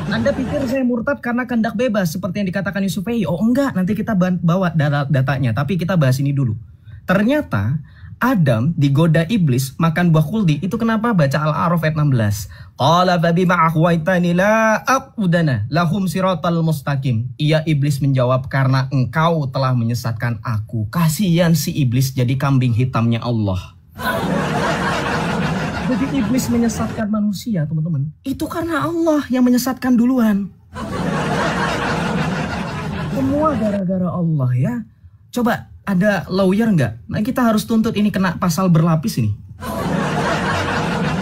Anda pikir saya murtad karena kehendak bebas seperti yang dikatakan Yusufei? Oh enggak, nanti kita bawa datanya, tapi kita bahas ini dulu. Ternyata Adam digoda iblis makan buah khuldi. Itu kenapa? Baca Al-A'raf ayat 16. Qala fa bima akhwaytani la aqudana lahum siratal mustaqim. Ia iblis menjawab, karena engkau telah menyesatkan aku. Kasihan si iblis jadi kambing hitamnya Allah. Jadi iblis menyesatkan manusia, teman-teman. Itu karena Allah yang menyesatkan duluan. Semua gara-gara Allah ya. Coba ada lawyer nggak? Nah kita harus tuntut ini kena pasal berlapis ini.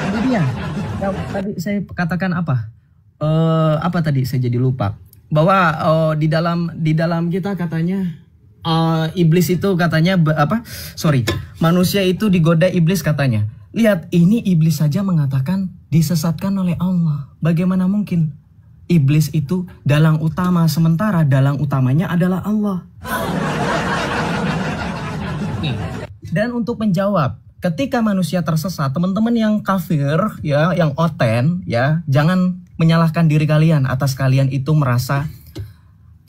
Kemudian tadi saya katakan apa? Apa tadi saya jadi lupa. Bahwa di dalam kita katanya iblis itu katanya manusia itu digoda iblis katanya. Lihat, ini iblis saja mengatakan disesatkan oleh Allah. Bagaimana mungkin? Iblis itu dalang utama, sementara dalang utamanya adalah Allah. Dan untuk menjawab, ketika manusia tersesat, teman-teman yang kafir ya, yang oten ya, jangan menyalahkan diri kalian atas kalian itu merasa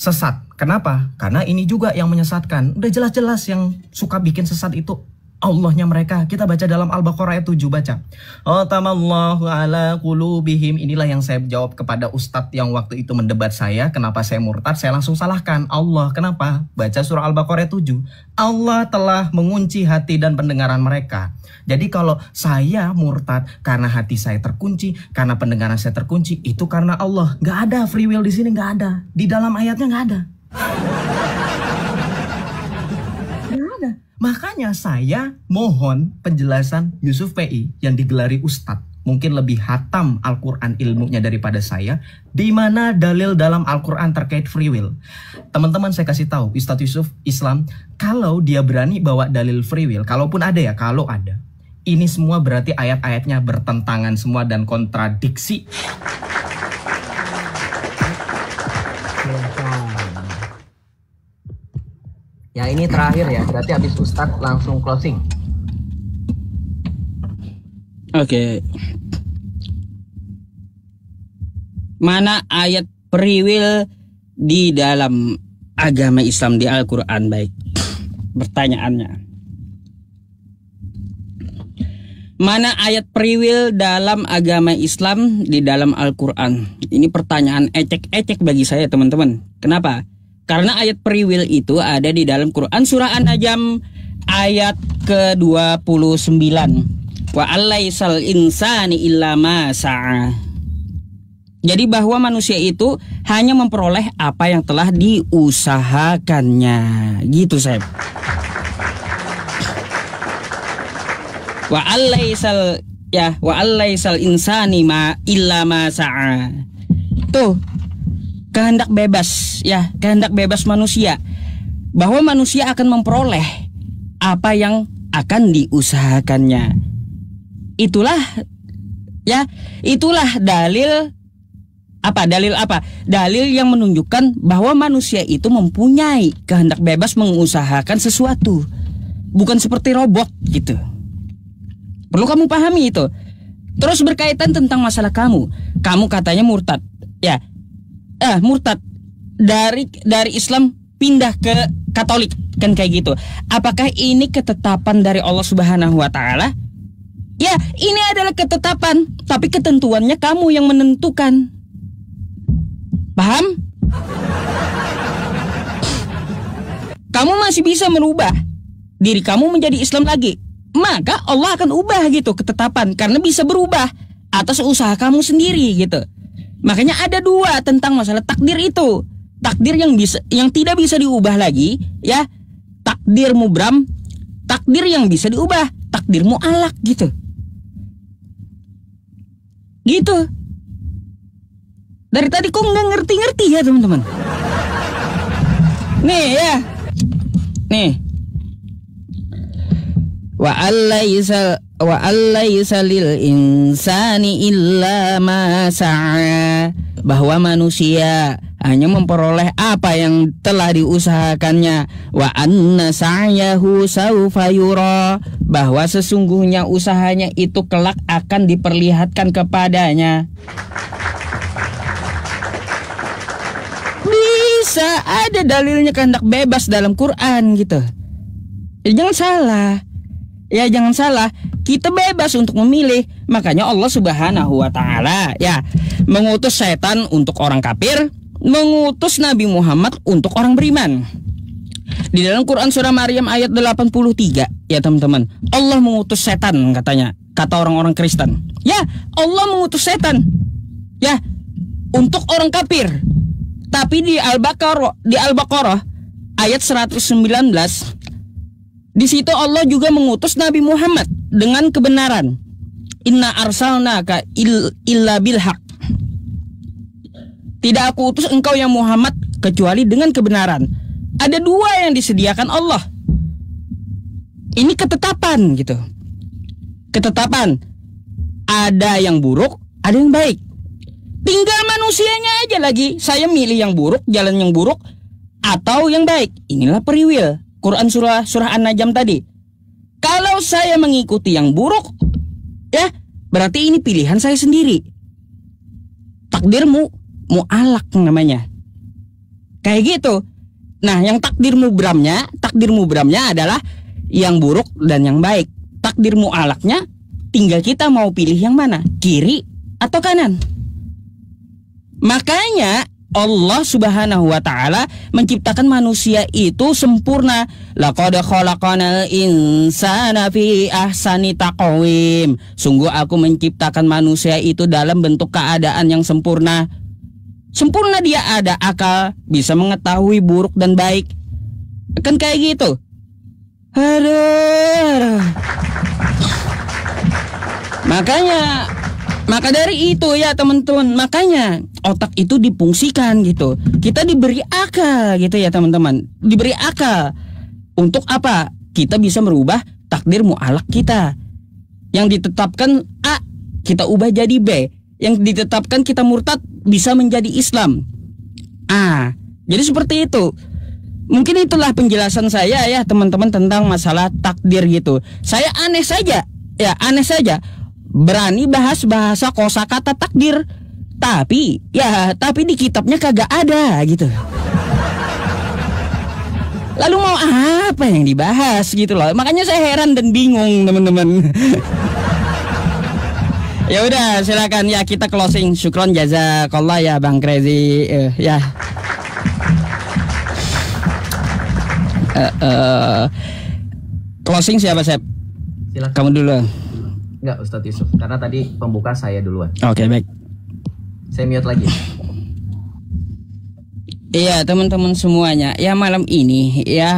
sesat. Kenapa? Karena ini juga yang menyesatkan. Udah jelas-jelas yang suka bikin sesat itu Allahnya mereka. Kita baca dalam Al-Baqarah ayat 7, baca. Atamallahu ala qulubihim. Inilah yang saya jawab kepada ustadz yang waktu itu mendebat saya. Kenapa saya murtad? Saya langsung salahkan Allah. Kenapa? Baca surah Al-Baqarah ayat 7. Allah telah mengunci hati dan pendengaran mereka. Jadi kalau saya murtad karena hati saya terkunci, karena pendengaran saya terkunci, itu karena Allah. Nggak ada free will di sini, nggak ada. Di dalam ayatnya nggak ada. Makanya saya mohon penjelasan Yusufei yang digelari Ustadz. Mungkin lebih hatam Al-Quran ilmunya daripada saya. Di mana dalil dalam Al-Quran terkait free will? Teman-teman saya kasih tahu, Ustadz Yusuf Islam, kalau dia berani bawa dalil free will, kalaupun ada ya, kalau ada, ini semua berarti ayat-ayatnya bertentangan semua dan kontradiksi. Ya ini terakhir ya, berarti habis Ustadz langsung closing. Oke. Mana ayat free will di dalam agama Islam di Al-Quran? Baik, pertanyaannya. Mana ayat free will dalam agama Islam di dalam Al-Quran? Ini pertanyaan ecek-ecek bagi saya teman-teman. Kenapa? Karena ayat free will itu ada di dalam Quran surah An-Najm ayat ke-29. Wa alaisal insani illa ma sa'a. Jadi bahwa manusia itu hanya memperoleh apa yang telah diusahakannya. Gitu saya. Wa alaisal Ya, wa allaisal insani ma illa ma sa'a. Tuh, kehendak bebas, ya, kehendak bebas manusia. Bahwa manusia akan memperoleh apa yang akan diusahakannya. Itulah dalil apa? Dalil yang menunjukkan bahwa manusia itu mempunyai kehendak bebas mengusahakan sesuatu. Bukan seperti robot gitu. Perlu kamu pahami itu. Terus berkaitan tentang masalah kamu katanya murtad. Ya. Murtad dari Islam pindah ke Katolik kan kayak gitu. Apakah ini ketetapan dari Allah Subhanahu wa taala? Ya, ini adalah ketetapan, tapi ketentuannya kamu yang menentukan. Paham? Kamu masih bisa merubah diri kamu menjadi Islam lagi. Maka Allah akan ubah gitu ketetapan, karena bisa berubah atas usaha kamu sendiri gitu. Makanya ada dua tentang masalah takdir itu. Takdir yang tidak bisa diubah lagi, ya. Takdir mubram, takdir yang bisa diubah, takdir mu'alak gitu. Gitu. Dari tadi kok nggak ngerti-ngerti ya teman-teman. Nih ya. Nih. Wa allaisa lil insani illa ma sa'a. Bahwa manusia hanya memperoleh apa yang telah diusahakannya. Wa anna sa'yahu sawfa yura. Bahwa sesungguhnya usahanya itu kelak akan diperlihatkan kepadanya. Bisa ada dalilnya kehendak bebas dalam Quran gitu. Jangan salah. Ya jangan salah, kita bebas untuk memilih. Makanya Allah Subhanahu wa taala ya mengutus setan untuk orang kafir, mengutus Nabi Muhammad untuk orang beriman. Di dalam Quran surah Maryam ayat 83 ya teman-teman, Allah mengutus setan katanya, kata orang-orang Kristen. Ya, Allah mengutus setan ya untuk orang kafir. Tapi di Al-Baqarah ayat 119, di situ Allah juga mengutus Nabi Muhammad dengan kebenaran. Inna arsalnaka illa bil haq. Tidak aku utus engkau yang Muhammad kecuali dengan kebenaran. Ada dua yang disediakan Allah. Ini ketetapan gitu. Ketetapan. Ada yang buruk, ada yang baik. Tinggal manusianya aja lagi. Saya milih yang buruk, jalan yang buruk, atau yang baik. Inilah free will. Quran surah An-Najm tadi. Kalau saya mengikuti yang buruk, ya berarti ini pilihan saya sendiri. Takdirmu mu'alak namanya. Kayak gitu. Nah, yang takdir mubramnya adalah yang buruk dan yang baik. Takdir mu'alaknya tinggal kita mau pilih yang mana, kiri atau kanan. Makanya Allah Subhanahu wa taala menciptakan manusia itu sempurna. Laqad khalaqanal insana fi ahsani taqwim. Sungguh aku menciptakan manusia itu dalam bentuk keadaan yang sempurna. Sempurna, dia ada akal, bisa mengetahui buruk dan baik. Kan kayak gitu. Aduh. Maka dari itu ya teman-teman, makanya otak itu difungsikan gitu. Kita diberi akal gitu ya teman-teman. Diberi akal. Untuk apa? Kita bisa merubah takdir mu'alak kita. Yang ditetapkan A, kita ubah jadi B. Yang ditetapkan kita murtad, bisa menjadi Islam. Jadi seperti itu. Mungkin itulah penjelasan saya ya teman-teman tentang masalah takdir gitu. Saya aneh saja berani bahas bahasa kosakata takdir, tapi di kitabnya kagak ada gitu. Lalu mau apa yang dibahas gitu loh. Makanya saya heran dan bingung teman-teman. Ya udah, silakan ya kita closing. Syukron jazakallah ya Bang Crazy ya. Closing siapa, Sep? Silakan. Kamu dulu. Enggak, Ustadz Yusuf, karena tadi pembuka saya duluan. Oke, baik. Saya mute lagi. Iya teman-teman semuanya, ya malam ini ya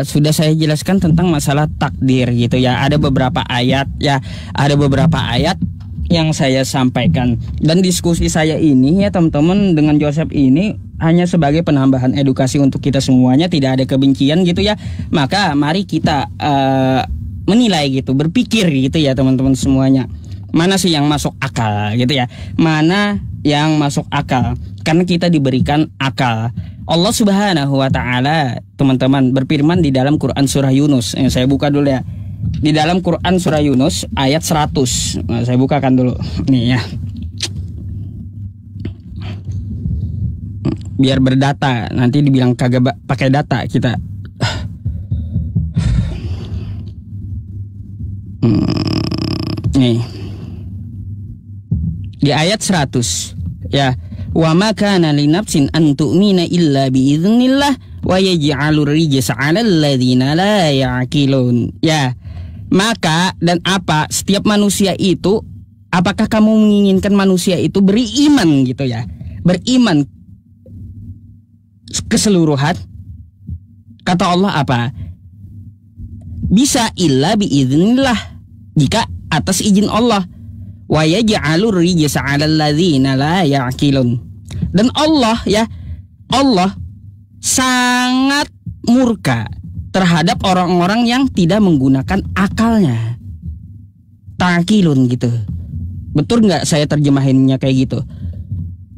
sudah saya jelaskan tentang masalah takdir gitu ya. Ada beberapa ayat yang saya sampaikan, dan diskusi saya ini ya teman-teman dengan Joseph ini hanya sebagai penambahan edukasi untuk kita semuanya, tidak ada kebencian gitu ya. Maka mari kita menilai gitu, berpikir gitu ya teman-teman semuanya. Mana sih yang masuk akal gitu ya? Mana yang masuk akal? Karena kita diberikan akal. Allah Subhanahu wa taala, teman-teman, berfirman di dalam Quran surah Yunus. Saya buka dulu ya. Di dalam Quran surah Yunus ayat 100. Nah, saya bukakan dulu. Nih ya. Biar berdata, nanti dibilang kagak pakai data kita. Nih. Di ayat 100 ya, wa ma kana li nafsin an tu'mina illa bi idznillah wa yaj'alur rijsa 'alal ladzina la ya'qilun. Ya, maka dan apa setiap manusia itu, apakah kamu menginginkan manusia itu beriman gitu ya? Beriman keseluruhan. Kata Allah apa? Bisa illa bi idznillah, jika atas izin Allah. Wa yaj'alur rijsa 'alal ladzina la ya'qilun. Dan Allah ya, Allah sangat murka terhadap orang-orang yang tidak menggunakan akalnya. Ta'qilun gitu. Betul nggak saya terjemahinnya kayak gitu?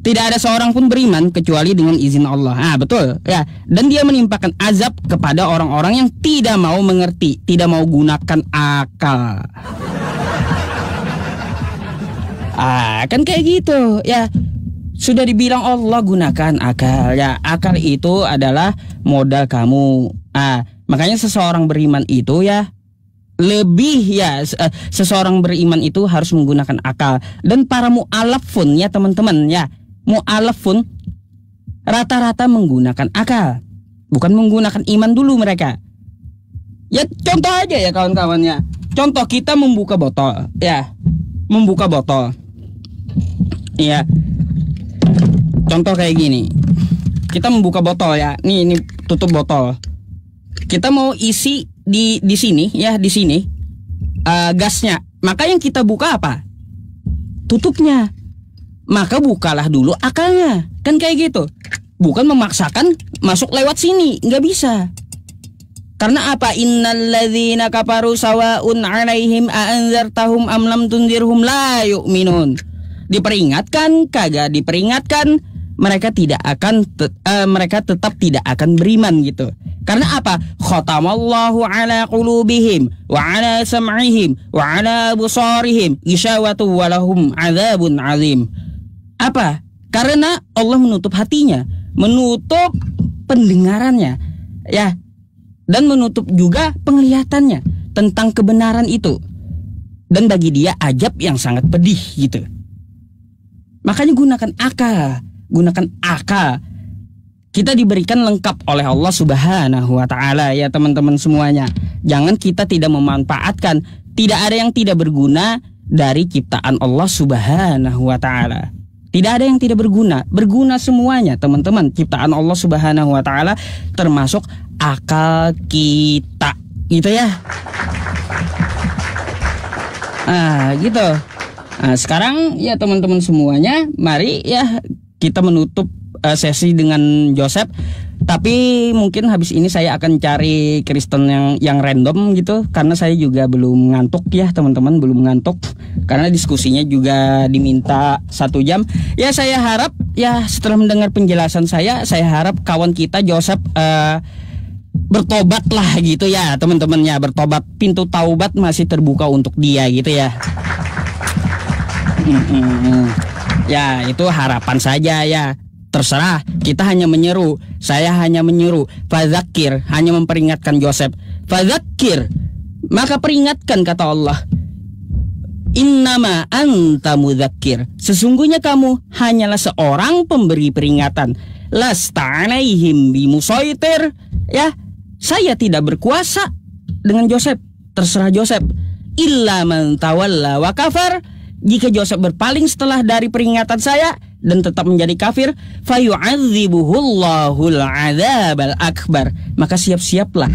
Tidak ada seorang pun beriman kecuali dengan izin Allah. Betul ya. Dan dia menimpakan azab kepada orang-orang yang tidak mau mengerti, tidak mau gunakan akal. Kan kayak gitu ya. Sudah dibilang Allah gunakan akal ya. Akal itu adalah modal kamu. Makanya seseorang beriman itu ya lebih ya, seseorang beriman itu harus menggunakan akal. Dan para mu'alafun ya teman-teman ya, mu'alafun rata-rata menggunakan akal, bukan menggunakan iman dulu mereka. Ya contoh aja ya kawan-kawannya. Contoh kita membuka botol ya. Membuka botol. Iya. Contoh kayak gini. Kita membuka botol ya. Ini tutup botol. Kita mau isi di sini ya, di sini gasnya. Maka yang kita buka apa? Tutupnya. Maka bukalah dulu akalnya. Kan kayak gitu. Bukan memaksakan masuk lewat sini, nggak bisa. Karena apa? Innalladzina kafaru sawa'un 'alaihim a'anzartahum am lam tunzirhum la yu'minun. Diperingatkan kagak diperingatkan, mereka tetap tidak akan beriman gitu. Karena apa? Khatamallahu ala qulubihim wa ala sam'ihim wa ala absarihim ghishawatu wa lahum 'adzabun 'adzim. Apa? Karena Allah menutup hatinya, menutup pendengarannya ya, dan menutup juga penglihatannya tentang kebenaran itu. Dan bagi dia ajab yang sangat pedih gitu. Makanya gunakan akal. Kita diberikan lengkap oleh Allah Subhanahu wa taala ya teman-teman semuanya. Jangan kita tidak memanfaatkan. Tidak ada yang tidak berguna dari ciptaan Allah Subhanahu wa taala. Tidak ada yang tidak berguna. Berguna semuanya teman-teman. Ciptaan Allah Subhanahu wa taala termasuk akal kita. Gitu ya. Gitu. Sekarang ya teman-teman semuanya, mari ya kita menutup sesi dengan Joseph. Tapi mungkin habis ini saya akan cari Kristen yang random gitu, karena saya juga belum ngantuk ya teman-teman, belum ngantuk karena diskusinya juga diminta 1 jam. Ya saya harap ya setelah mendengar penjelasan saya harap kawan kita Joseph bertobat lah gitu ya teman-teman ya, bertobat. Pintu taubat masih terbuka untuk dia gitu ya. Ya itu harapan saja ya. Terserah, kita hanya menyeru. Saya hanya menyeru. Fadzakir, hanya memperingatkan Joseph. Fadzakir, maka peringatkan kata Allah. Innama anta mudzakir, sesungguhnya kamu hanyalah seorang pemberi peringatan. Lasta alaihim bimusaitir. Ya, saya tidak berkuasa dengan Joseph. Terserah Joseph. Illa man tawalla wa kafar. Jika Joseph berpaling setelah dari peringatan saya dan tetap menjadi kafir, fayu'adzibuhullahul adzabal akbar, maka siap-siaplah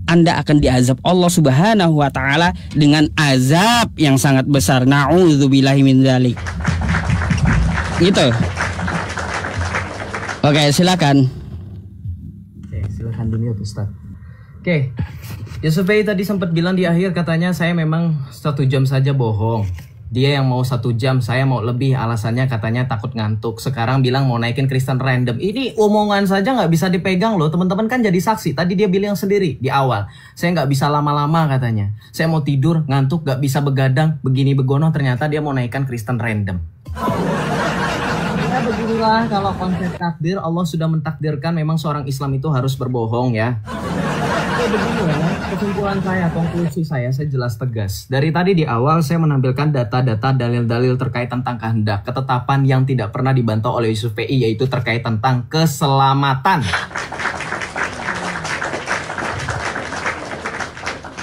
Anda akan diazab Allah Subhanahu wa taala dengan azab yang sangat besar. Na'udzubillahi min dzalik. Gitu. Oke, silakan. Oke, silakan dunia Ustaz. Oke. Yusuf Bey tadi sempat bilang di akhir, katanya saya memang 1 jam saja bohong. Dia yang mau 1 jam, saya mau lebih. Alasannya katanya takut ngantuk. Sekarang bilang mau naikin Kristen random. Ini omongan saja nggak bisa dipegang loh. Teman-teman kan jadi saksi. Tadi dia bilang sendiri di awal. Saya nggak bisa lama-lama katanya. Saya mau tidur, ngantuk, nggak bisa begadang. Begini begono, ternyata dia mau naikkan Kristen random. Ya beginilah kalau konsep takdir. Allah sudah mentakdirkan memang seorang Islam itu harus berbohong ya. Begini ya, kesimpulan saya, konklusi saya jelas tegas. Dari tadi di awal saya menampilkan data-data, dalil-dalil terkait tentang kehendak, ketetapan yang tidak pernah dibantah oleh Yusuf PI, yaitu terkait tentang keselamatan.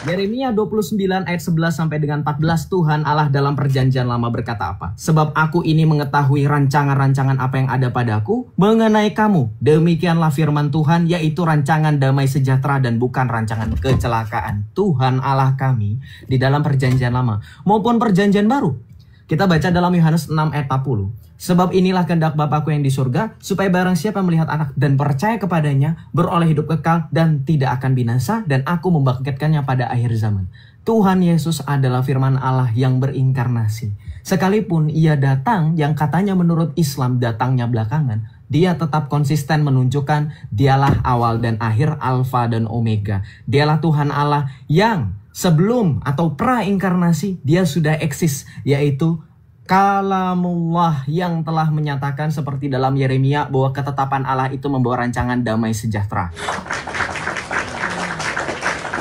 Yeremia 29 ayat 11 sampai dengan 14, Tuhan Allah dalam perjanjian lama berkata apa? Sebab aku ini mengetahui rancangan-rancangan apa yang ada padaku mengenai kamu. Demikianlah firman Tuhan, yaitu rancangan damai sejahtera dan bukan rancangan kecelakaan. Tuhan Allah kami di dalam perjanjian lama maupun perjanjian baru. Kita baca dalam Yohanes 6 ayat 40. Sebab inilah kehendak Bapakku yang di surga, supaya barang siapa melihat anak dan percaya kepadanya, beroleh hidup kekal dan tidak akan binasa, dan aku membangkitkannya pada akhir zaman. Tuhan Yesus adalah firman Allah yang berinkarnasi. Sekalipun ia datang, yang katanya menurut Islam datangnya belakangan, dia tetap konsisten menunjukkan dialah awal dan akhir, alfa dan omega. Dialah Tuhan Allah yang sebelum atau pra-inkarnasi dia sudah eksis, yaitu Kalamullah yang telah menyatakan seperti dalam Yeremia bahwa ketetapan Allah itu membawa rancangan damai sejahtera.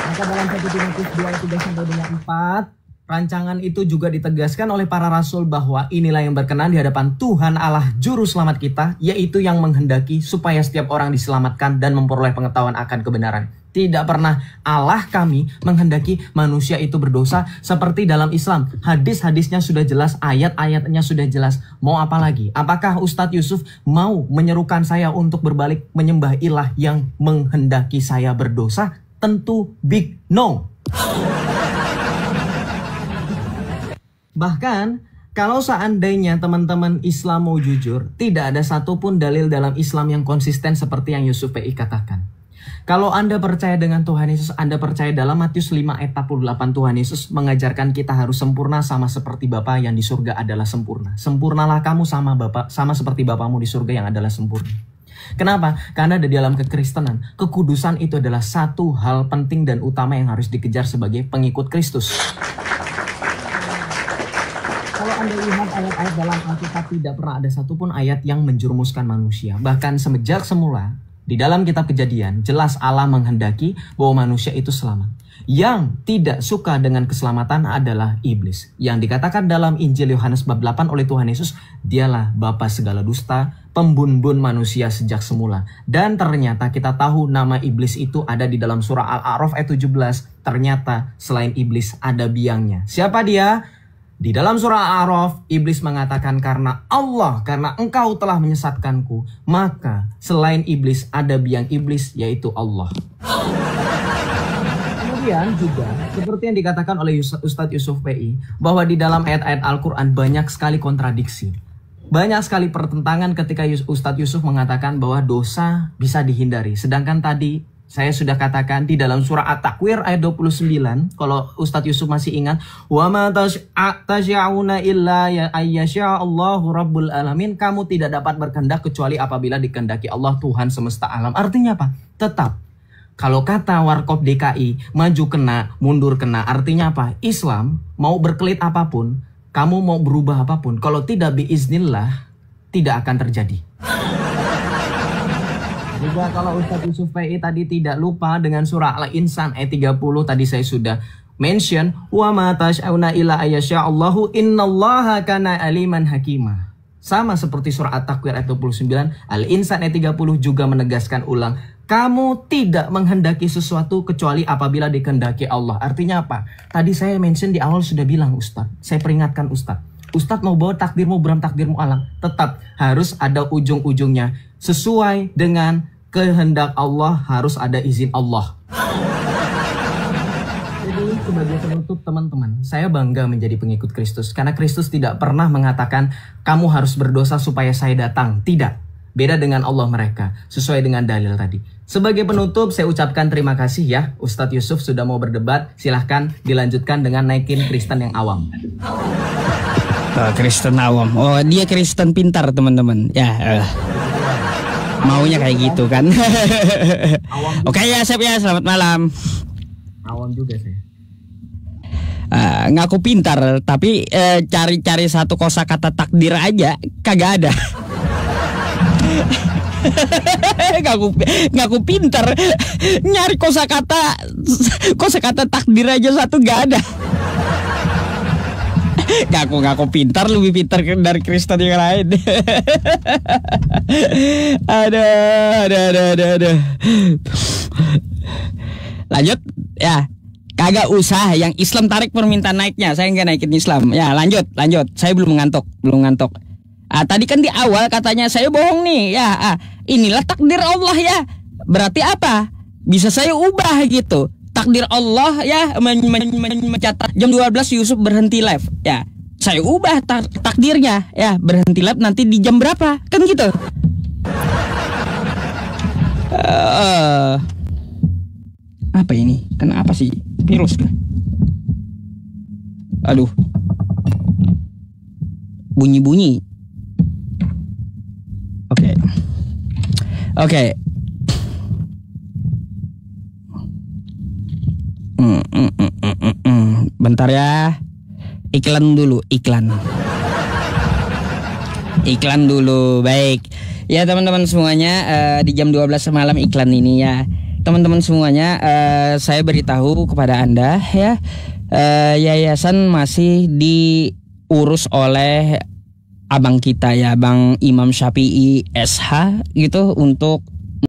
Maka dalam 1 Timotius 2:3-4, rancangan itu juga ditegaskan oleh para rasul bahwa inilah yang berkenan di hadapan Tuhan Allah Juru Selamat kita, yaitu yang menghendaki supaya setiap orang diselamatkan dan memperoleh pengetahuan akan kebenaran. Tidak pernah Allah kami menghendaki manusia itu berdosa seperti dalam Islam. Hadis-hadisnya sudah jelas, ayat-ayatnya sudah jelas. Mau apa lagi? Apakah Ustadz Yusuf mau menyerukan saya untuk berbalik menyembah ilah yang menghendaki saya berdosa? Tentu big no. Bahkan kalau seandainya teman-teman Islam mau jujur, tidak ada satupun dalil dalam Islam yang konsisten seperti yang Yusuf PI katakan. Kalau Anda percaya dengan Tuhan Yesus, Anda percaya dalam Matius 5 ayat 48, Tuhan Yesus mengajarkan kita harus sempurna sama seperti Bapa yang di surga adalah sempurna. Sempurnalah kamu sama Bapa, sama seperti Bapamu di surga yang adalah sempurna. Kenapa? Karena di dalam kekristenan, kekudusan itu adalah satu hal penting dan utama yang harus dikejar sebagai pengikut Kristus. Kalau Anda lihat ayat-ayat dalam Alkitab, tidak pernah ada satupun ayat yang menjerumuskan manusia. Bahkan semenjak semula, di dalam kitab Kejadian, jelas Allah menghendaki bahwa manusia itu selamat. Yang tidak suka dengan keselamatan adalah iblis. Yang dikatakan dalam Injil Yohanes bab 8 oleh Tuhan Yesus, dialah bapa segala dusta, pembunbun manusia sejak semula. Dan ternyata kita tahu nama iblis itu ada di dalam surah Al-A'raf ayat 17. Ternyata selain iblis ada biangnya. Siapa dia? Di dalam surah Al-A'raf, iblis mengatakan karena engkau telah menyesatkanku, maka selain iblis ada biang iblis, yaitu Allah. Kemudian juga, seperti yang dikatakan oleh Ustadz Yusuf PI, bahwa di dalam ayat-ayat Al-Quran banyak sekali kontradiksi. Banyak sekali pertentangan ketika Ustadz Yusuf mengatakan bahwa dosa bisa dihindari. Sedangkan tadi saya sudah katakan di dalam surah At-Takwir ayat 29, kalau Ustadz Yusuf masih ingat, wa ma tasyauna illa ayyasha Allahu rabbul alamin, kamu tidak dapat berkehendak kecuali apabila dikehendaki Allah Tuhan semesta alam. Artinya apa? Tetap. Kalau kata Warkop DKI, maju kena, mundur kena, artinya apa? Islam mau berkelit apapun, kamu mau berubah apapun, kalau tidak biiznillah, tidak akan terjadi. Juga kalau Ustadz Yusuf PI tadi tidak lupa dengan surah Al-Insan ayat 30, tadi saya sudah mention, wa ma tasyauna illa ayyasha Allahu innallaha kana aliman hakima. Sama seperti surah At-Takwir ayat 29, Al-Insan ayat 30 juga menegaskan ulang, kamu tidak menghendaki sesuatu kecuali apabila dikehendaki Allah. Artinya apa? Tadi saya mention di awal sudah bilang Ustadz, saya peringatkan Ustadz, Ustadz mau bawa takdirmu Bram, takdirmu alam, tetap harus ada ujung-ujungnya. Sesuai dengan kehendak Allah, harus ada izin Allah. Jadi sebagai penutup teman-teman, saya bangga menjadi pengikut Kristus. Karena Kristus tidak pernah mengatakan, kamu harus berdosa supaya saya datang. Tidak. Beda dengan Allah mereka, sesuai dengan dalil tadi. Sebagai penutup, saya ucapkan terima kasih ya, Ustadz Yusuf sudah mau berdebat. Silahkan dilanjutkan dengan naikin Kristen yang awam. Kristen awam. Oh, dia Kristen pintar, teman-teman. Ya, maunya kayak gitu kan. Oke ya, Sep ya, selamat malam. Awam juga saya. Ngaku pintar, tapi cari-cari satu kosakata takdir aja kagak ada. ngaku pintar, nyari kosakata takdir aja satu gak ada. Ngaku pintar, lebih pintar dari Kristen yang lain. Aduh. Lanjut ya. Kagak usah yang Islam tarik permintaan naiknya. Saya nggak naikin Islam. Ya lanjut. Saya belum ngantuk. Tadi kan di awal katanya saya bohong nih. Ya, inilah takdir Allah ya. Berarti apa? Bisa saya ubah gitu. Takdir Allah ya mencatat jam 12 Yusuf berhenti live. Ya, saya ubah takdirnya ya, berhenti live nanti di jam berapa? Kan gitu. Apa ini? Kenapa sih? Virus kan? Aduh. Bunyi. Oke. Bentar ya. Iklan dulu. Baik. Ya teman-teman semuanya, di jam 12 malam iklan ini ya. Teman-teman semuanya, saya beritahu kepada Anda ya, yayasan masih diurus oleh abang kita ya, Bang Imam Syafi'i SH gitu, untuk